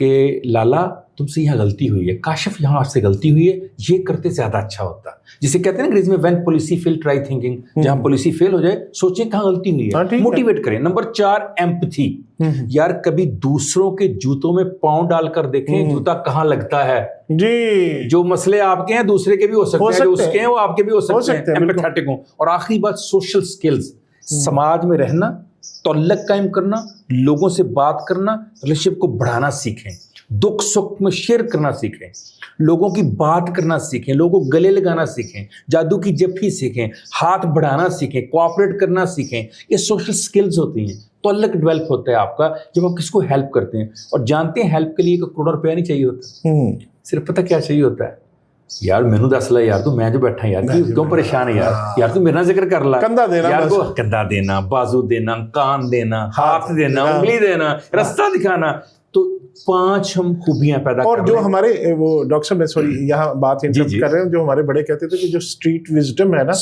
B: کہ لالا تم سے یہاں غلطی ہوئی ہے, کاشف یہاں آپ سے غلطی ہوئی ہے, یہ کرتے زیادہ اچھا ہوتا. جسے کہتے ہیں نا انگریزی میں when policy fail try thinking, جہاں پالیسی فیل ہو جائے سوچیں کہاں غلطی ہوئی ہے, موٹیویٹ کریں. Number 4 empathy. یار کبھی دوسروں کے جوتوں میں پاؤں ڈال کر دیکھیں جوتا کہاں لگتا ہے. جی, جو مسئلے آپ کے ہیں دوسرے کے بھی ہو سکتے ہیں, جو اس کے ہیں وہ آپ کے بھی ہو سکتے ہیں. ایمپیتھیٹک ہوں. اور آخری بات سوشل سکلز, سماج میں رہنا, تعلق قائم کرنا, لوگوں سے بات کرنا, ریلیشن کو بڑھانا سیکھیں, دکھ سکھ میں شیئر کرنا سیکھیں, لوگوں کی بات کرنا سیکھیں, لوگوں کو گلے لگانا سیکھیں, جادو کی جفی سیکھیں, ہاتھ بڑھانا سیکھیں, کوآپریٹ کرنا سیکھیں. یہ سوشل سکلز ہوتی ہیں. تعلق ڈیولپ ہوتا ہے آپ کا جب آپ کس کو ہیلپ کرتے ہیں. اور جانتے ہیں ہیلپ کے لیے کوئی کروڑ روپیہ نہیں چاہیے ہوتا, صرف پتہ کیا چاہیے ہوتا ہے, یار مینو دس لا یار, تو میں جو بیٹھا یار کیوں پریشان ہے یار, یار تو میرا ذکر کر لا, یار کو کندھا دینا, بازو دینا, کان دینا, ہاتھ دینا, انگلی دینا, رستہ دکھانا. تو 5 ہم خوبیاں پیدا
A: اور جو ہمارے وہ ڈاکٹر صاحب میں سوری یہاں بات انٹرپٹ کر رہے ہیں, جو ہمارے بڑے کہتے تھے کہ جو اسٹریٹ وزڈم ہے نا,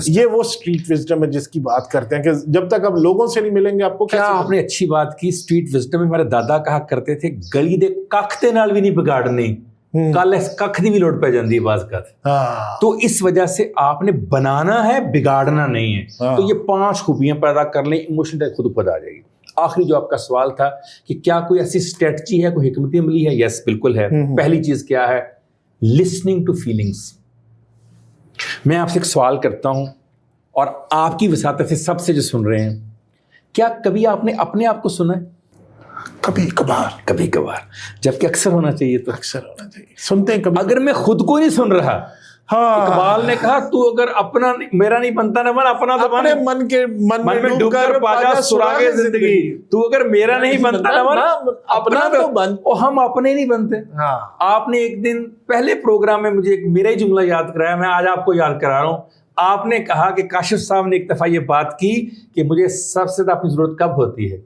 A: یہ وہ اسٹریٹ وزڈم ہے جس کی بات کرتے ہیں کہ جب تک آپ لوگوں سے نہیں ملیں گے آپ کو
B: کیا. آپ نے اچھی بات کی. اسٹریٹ وزڈم ہمارے دادا کہا کرتے تھے گلی دے ککھ دے نال بھی نہیں بگاڑنی, کل اس ککھ دی بھی لوٹ پہ جاندی ہے بعض کا. تو اس وجہ سے آپ نے بنانا ہے, بگاڑنا نہیں ہے. تو یہ 5 خوبیاں پیدا کر لیں, ایموشن ٹیک خود اوپر آ جائے گی. آخری جو آپ کا سوال تھا کہ کیا کوئی ایسی اسٹریٹجی ہے, کوئی حکمت عملی ہے, یس بالکل ہے. پہلی چیز کیا ہے, لسننگ ٹو فیلنگس. میں آپ سے ایک سوال کرتا ہوں اور آپ کی وساطت سے سب سے جو سن رہے ہیں, کیا کبھی آپ نے اپنے آپ کو سنا ہے؟
A: کبھی کبھار,
B: جبکہ اکثر ہونا چاہیے. تو
A: اکثر ہونا چاہیے, سنتے ہیں کبھی.
B: اگر میں خود کو نہیں سن رہا, اقبال نے کہا تو اگر اپنا میرا نہیں بنتا نہ بن, اپنا تو بن,
A: من
B: میں ڈوب کر پاجا سراغ زندگی. تو اگر میرا نہیں بنتا نہ بن, اپنا تو بن. اور ہم اپنے نہیں بنتے. آپ نے ایک دن پہلے پروگرام میں مجھے میرا ہی جملہ یاد کرایا, میں آج آپ کو یاد کرا رہا ہوں. آپ نے کہا کہ کاشف صاحب نے ایک دفعہ یہ بات کی کہ مجھے سب سے زیادہ اپنی ضرورت کب ہوتی ہے,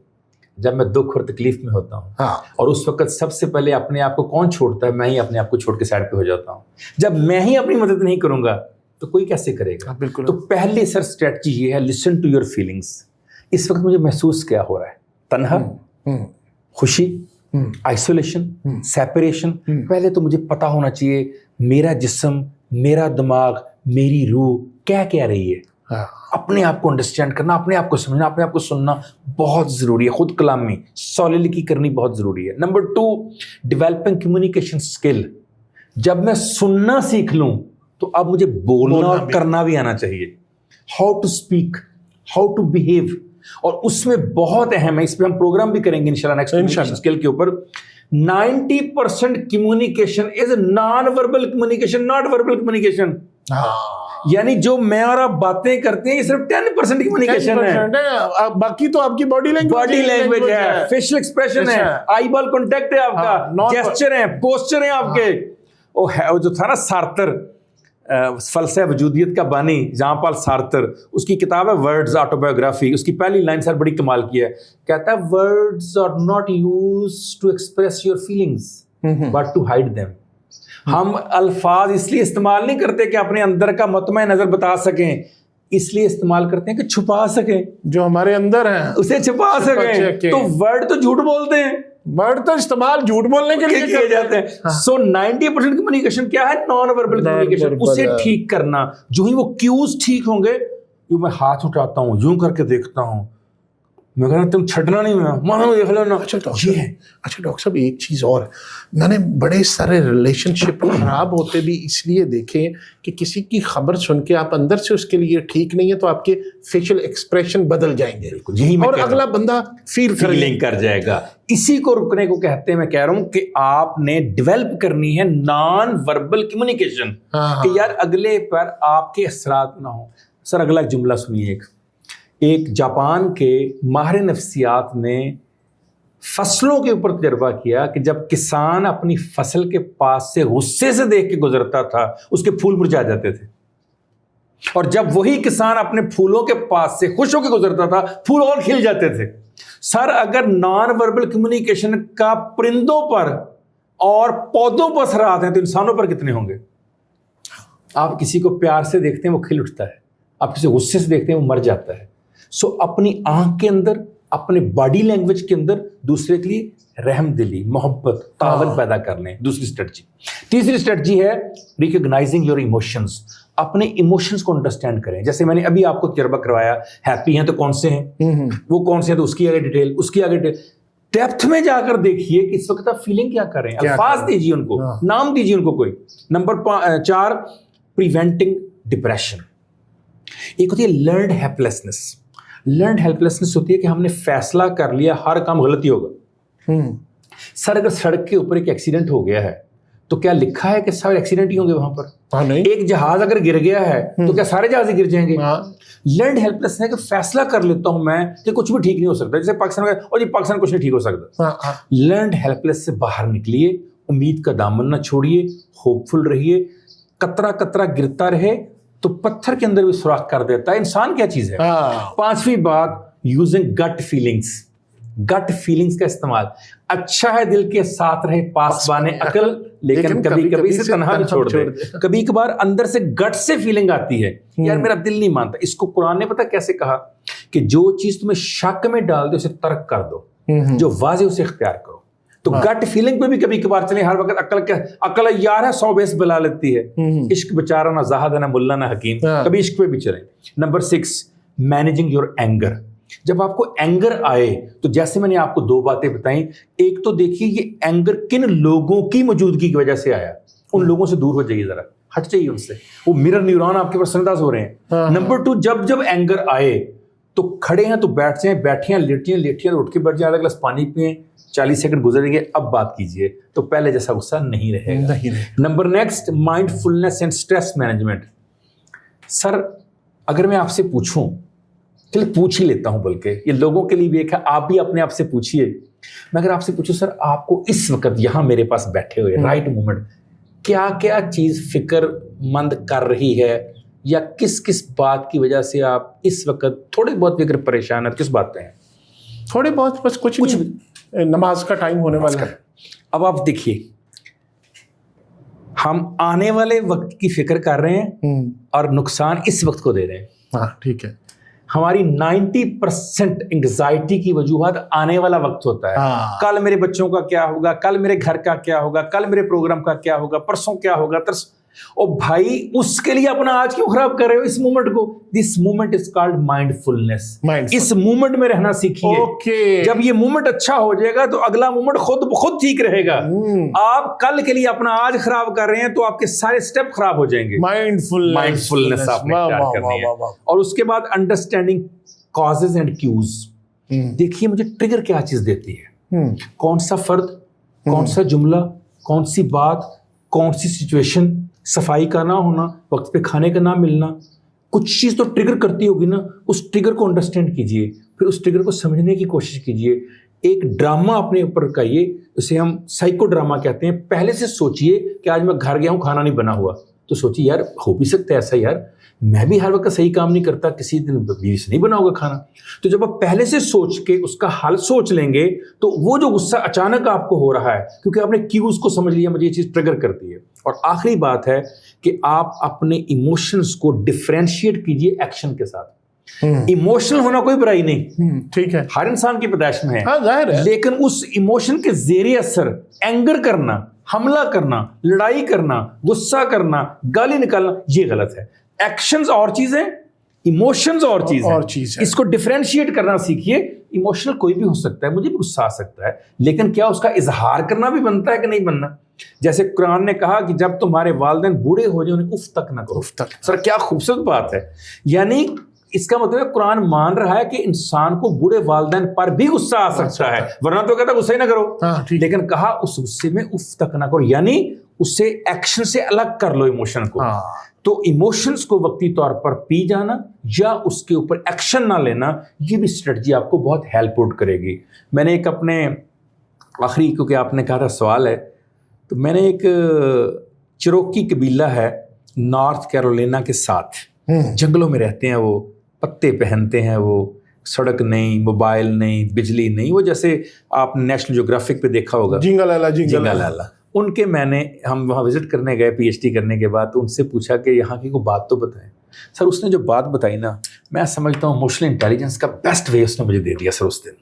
B: جب میں دکھ اور تکلیف میں ہوتا ہوں. اور اس وقت سب سے پہلے اپنے آپ کو کون چھوڑتا ہے؟ میں ہی اپنے آپ کو چھوڑ کے سائڈ پہ ہو جاتا ہوں. جب میں ہی اپنی مدد نہیں کروں گا تو کوئی کیسے کرے گا؟ بالکل. تو پہلے سر اسٹریٹجی یہ ہے, لسن ٹو یور فیلنگس. اس وقت مجھے محسوس کیا ہو رہا ہے, تنہا, خوشی, آئسولیشن, سیپریشن. پہلے تو مجھے پتا ہونا چاہیے میرا جسم, میرا دماغ, میری روح کیا کہہ رہی ہے. اپنے آپ کو انڈرسٹینڈ کرنا, اپنے آپ کو سمجھنا, اپنے آپ کو سننا بہت ضروری ہے. خود کلامی, سولیلکی کرنی بہت ضروری ہے. Number 2, developing communication skill. جب میں سننا سیکھ لوں تو اب مجھے بولنا اور کرنا بھی آنا چاہیے. How to speak, how to behave. اور اس میں بہت اہم ہے, اس پہ ہم پروگرام بھی کریں گے انشاءاللہ نیکسٹ کمیونیکیشن اسکل کے اوپر. 90% communication is non verbal communication, not verbal communication. یعنی جو میں اور آپ باتیں کرتے ہیں یہ صرف 10% کمیونیکیشن ہے.
A: باقی تو آپ کی باڈی
B: لینگویج ہے, فیشل ایکسپریشن ہے, آئی بال کانٹیکٹ ہے آپ کا, جیسچر ہیں, پوسچر ہیں آپ کے. وہ جو تھا نا سارتر, فلسفہ وجودیت کا بانی جان پال سارتر, اس کی کتاب ہے ورڈز آٹوبایوگرافی. اس کی پہلی لائن سر بڑی کمال کی ہے, کہتا ہے words are not used to express your feelings but to hide them. ہم الفاظ اس لیے استعمال نہیں کرتے کہ اپنے اندر کا مطمع نظر بتا سکیں, اس لیے استعمال کرتے ہیں کہ چھپا سکیں, جو ہمارے اندر ہیں اسے چھپا سکیں. تو ورڈ تو جھوٹ بولتے ہیں,
A: ورڈ تو استعمال جھوٹ بولنے کے لیے
B: کیے جاتے ہیں. سو 90% کمیونیکیشن کیا ہے, نان وربل کمیونیکیشن. اسے ٹھیک کرنا, جو ہی وہ کیوز ٹھیک ہوں گے, جو میں ہاتھ اٹھاتا ہوں, یوں کر کے دیکھتا ہوں, میں کہنا تم چھٹنا نہیں, میں دیکھ لینا. اچھا
A: ڈاکٹر صاحب ایک چیز اور, میں نے بڑے سارے ریلیشن شپ خراب ہوتے بھی اس لیے دیکھے کہ کسی کی خبر سن کے آپ اندر سے اس کے لیے ٹھیک نہیں ہے تو آپ کے فیشل ایکسپریشن بدل جائیں گے, اور اگلا بندہ فیلنگ
B: کر جائے گا. اسی کو رکنے کو کہتے ہیں. میں کہہ رہا ہوں کہ آپ نے ڈیولپ کرنی ہے نان وربل کمیونیکیشن, کہ یار اگلے پر آپ کے اثرات نہ ہوں. سر اگلا ایک جملہ سنیے. ایک جاپان کے ماہر نفسیات نے فصلوں کے اوپر تجربہ کیا کہ جب کسان اپنی فصل کے پاس سے غصے سے دیکھ کے گزرتا تھا, اس کے پھول مرجھا جاتے تھے, اور جب وہی کسان اپنے پھولوں کے پاس سے خوش ہو کے گزرتا تھا, پھول اور کھل جاتے تھے. سر اگر نان وربل کمیونیکیشن کا پرندوں پر اور پودوں پر اثرات ہیں تو انسانوں پر کتنے ہوں گے؟ آپ کسی کو پیار سے دیکھتے ہیں وہ کھل اٹھتا ہے, آپ کسی غصے سے دیکھتے ہیں وہ مر جاتا ہے. سو اپنی آنکھ کے اندر, اپنے باڈی لینگویج کے اندر دوسرے کے لیے رحم دلی, محبت, تعاون پیدا کر لیں. دوسری اسٹریٹجی. تیسری اسٹریٹجی ہے ریکگنائزنگ یور ایموشنز. اپنے ایموشنز کو انڈرسٹینڈ کریں. جیسے میں نے ابھی آپ کو تجربہ کروایا, ہیپی ہیں تو کون سے ہیں, وہ کون سے ہیں تو اس کی آگے ڈیٹیل, اس کی آگے ڈیٹیل. ڈیپتھ میں جا کر دیکھیے کہ اس وقت آپ فیلنگ کیا کر رہے ہیں, الفاظ دیجیے ان کو, نام دیجیے ان کو کوئی. Number 4, preventing depression. ایک ہوتی ہے لرنڈ ہیلپلیسنس. لرنڈ ہیلپلیسنس ہوتی ہے کہ ہم نے فیصلہ کر لیا ہر کام غلطی ہوگا. سر اگر سڑک کے اوپر ایک ایکسیڈنٹ ہو گیا ہے تو کیا لکھا ہے کہ سارے ایکسیڈنٹ ہی ہوں گے وہاں پر؟ ایک جہاز اگر گر گیا ہے تو کیا سارے جہاز ہی گر جائیں گے؟ لرنڈ ہیلپلیس ہے کہ فیصلہ کر لیتا ہوں میں کہ کچھ بھی ٹھیک نہیں ہو سکتا. جیسے پاکستان میں اور جی پاکستان کچھ نہیں ٹھیک ہو سکتا. لرنڈ ہیلپلیس سے باہر نکلیے, امید کا دامن نہ چھوڑیے, ہوپ فل رہیے. قطرہ قطرہ گرتا رہے تو پتھر کے اندر بھی سوراخ کر دیتا ہے. انسان کیا چیز ہے؟ 5ویں بات, یوزنگ گٹ فیلنگس. گٹ فیلنگس کا استعمال. اچھا ہے دل کے ساتھ رہے پاسبان عقل, لیکن کبھی کبھی اسے تنہا بھی چھوڑ دے. کبھی کبھار اندر سے گٹ سے فیلنگ آتی ہے, یار میرا دل نہیں مانتا. اس کو قرآن نے پتہ کیسے کہا کہ جو چیز تمہیں شک میں ڈال دے اسے ترک کر دو, جو واضح اسے اختیار کرو. تو گٹ فیلنگ پہ بھی کبھی کبھار چلیں. ہر وقت عقل یار ہے 100 بیس بلا لیتی ہے. عشق بیچارہ نہ زاہد ہے نہ ملا نہ حکیم. کبھی عشق پہ بھی چلیں. Number 6, managing your anger. جب آپ کو اینگر آئے تو جیسے میں نے آپ کو 2 باتیں بتائیں. ایک تو دیکھیے یہ اینگر کن لوگوں کی موجودگی کی وجہ سے آیا, ان لوگوں سے دور ہو جائیے, ذرا ہٹ جائیے ان سے, وہ مرر نیورون آپ کے پر سنداز ہو رہے ہیں. نمبر 2, جب اینگر آئے تو کھڑے ہیں تو بیٹھ جائیں, بیٹھے ہیں لیٹے ہیں, لیٹے ہیں اٹھ کے بیٹھ جائیں, 1 گلاس پانی پئیں, 40 سیکنڈ گزریں گے, اب بات کیجئے تو پہلے جیسا غصہ نہیں رہے گا. Number next, mindfulness and stress management. Sir اگر میں آپ سے پوچھوں, چلے پوچھ ہی لیتا ہوں, بلکہ یہ لوگوں کے لیے بھی ایک ہے, آپ بھی اپنے آپ سے پوچھیے. میں اگر آپ سے پوچھوں سر آپ کو اس وقت یہاں میرے پاس بیٹھے ہوئے رائٹ مومنٹ کیا کیا چیز فکر مند کر رہی ہے, یا کس کس بات کی وجہ سے آپ اس وقت تھوڑے بہت فکر پریشان ہیں, کس بات پہ ہیں؟
A: تھوڑے بہت بس کچھ بھی, نماز کا ٹائم ہونے والا ہے.
B: اب آپ دیکھیے, ہم آنے والے وقت کی فکر کر رہے ہیں اور نقصان اس وقت کو دے رہے ہیں.
A: ہاں ٹھیک ہے.
B: ہماری 90% انگزائٹی کی وجوہات آنے والا وقت ہوتا ہے. کل میرے بچوں کا کیا ہوگا, کل میرے گھر کا کیا ہوگا, کل میرے پروگرام کا کیا ہوگا, پرسوں کیا ہوگا, اور بھائی اس کے لیے اپنا آج کیوں خراب کر رہے ہو اس مومنٹ کو؟ This moment is called mindfulness. اس مومنٹ میں رہنا سیکھیے. جب یہ مومنٹ اچھا ہو جائے گا تو اگلا مومنٹ خود بخود ٹھیک رہے گا. آپ کل کے لیے اپنا آج خراب کر رہے ہیں تو آپ کے سارے سٹیپ خراب ہو جائیں گے.
A: مائنڈ فلنس
B: آپ نے اختیار کرنی ہے. اور اس کے بعد انڈرسٹینڈنگ کازز اینڈ کیوز. دیکھیے مجھے ٹریگر کیا چیز دیتی ہے, کون سا فرد, کون سا جملہ, کون سی بات, کون سی سچویشن, صفائی کا نہ ہونا, وقت پہ کھانے کا نہ ملنا, کچھ چیز تو ٹریگر کرتی ہوگی نا. اس ٹریگر کو انڈرسٹینڈ کیجئے, پھر اس ٹریگر کو سمجھنے کی کوشش کیجئے. ایک ڈرامہ اپنے اوپر کہیے, اسے ہم سائیکو ڈرامہ کہتے ہیں. پہلے سے سوچئے کہ آج میں گھر گیا ہوں کھانا نہیں بنا ہوا, تو سوچیے یار ہو بھی سکتا ہے ایسا, یار میں بھی ہر وقت صحیح کام نہیں کرتا, کسی دن بیوی سے نہیں بنا ہوگا کھانا. تو جب آپ پہلے سے سوچ کے اس کا حل سوچ لیں گے تو وہ جو غصہ اچانک آپ کو ہو رہا ہے کیونکہ آپ نے کیوز کو سمجھ لیا, مجھے یہ چیز ٹریگر کرتی ہے. اور آخری بات ہے کہ آپ اپنے ایموشنز کو ڈفرینشیٹ کیجئے ایکشن کے ساتھ. ایموشنل ہونا کوئی برائی نہیں,
A: ٹھیک ہے,
B: ہر انسان کی پیدائش میں
A: ہے,
B: لیکن اس ایموشن کے زیر اثر اینگر کرنا, حملہ کرنا, لڑائی کرنا, غصہ کرنا, گالی نکالنا, یہ غلط ہے. ایکشنز اور چیزیں, ایموشنز اور چیزیں. اس کو ڈفرینشیٹ کرنا سیکھیے. ایموشنل کوئی بھی ہو سکتا ہے, مجھے بھی غصہ آ سکتا ہے, لیکن کیا اس کا اظہار کرنا بھی بنتا ہے کہ نہیں بننا؟ جیسے قرآن نے کہا کہ جب تمہارے والدین بوڑھے ہو جائیں انہیں اف تک نہ کرو. سر کیا خوبصورت بات ہے. یعنی اس کا مطلب ہے قرآن مان رہا ہے کہ انسان کو بوڑھے والدین پر بھی غصہ آ سکتا ہے, ورنہ تو کہتا غصہ ہی نہ کرو. لیکن کہا اس غصے میں اف تک نہ کرو, یعنی اسے ایکشن سے الگ کر لو ایموشن کو. تو ایموشنز کو وقتی طور پر پی جانا یا اس کے اوپر ایکشن نہ لینا, یہ بھی اسٹریٹجی آپ کو بہت ہیلپ آؤٹ کرے گی. میں نے ایک اپنے آخری, کیونکہ آپ نے کہا تھا سوال ہے, تو میں نے ایک چروکی قبیلہ ہے نارتھ کیرولینا کے ساتھ, جنگلوں میں رہتے ہیں, وہ پتے پہنتے ہیں, وہ سڑک نہیں, موبائل نہیں, بجلی نہیں, وہ جیسے آپ نیشنل جیوگرافک پہ دیکھا ہوگا جنگل. ان کے ہم وہاں وزٹ کرنے گئے پی ایچ ڈی کرنے کے بعد, تو ان سے پوچھا کہ یہاں کی کوئی بات تو بتائیں. سر اس نے جو بات بتائی نا, میں سمجھتا ہوں ایموشنل انٹیلیجنس کا بیسٹ وے اس نے مجھے دے دیا سر اس دن.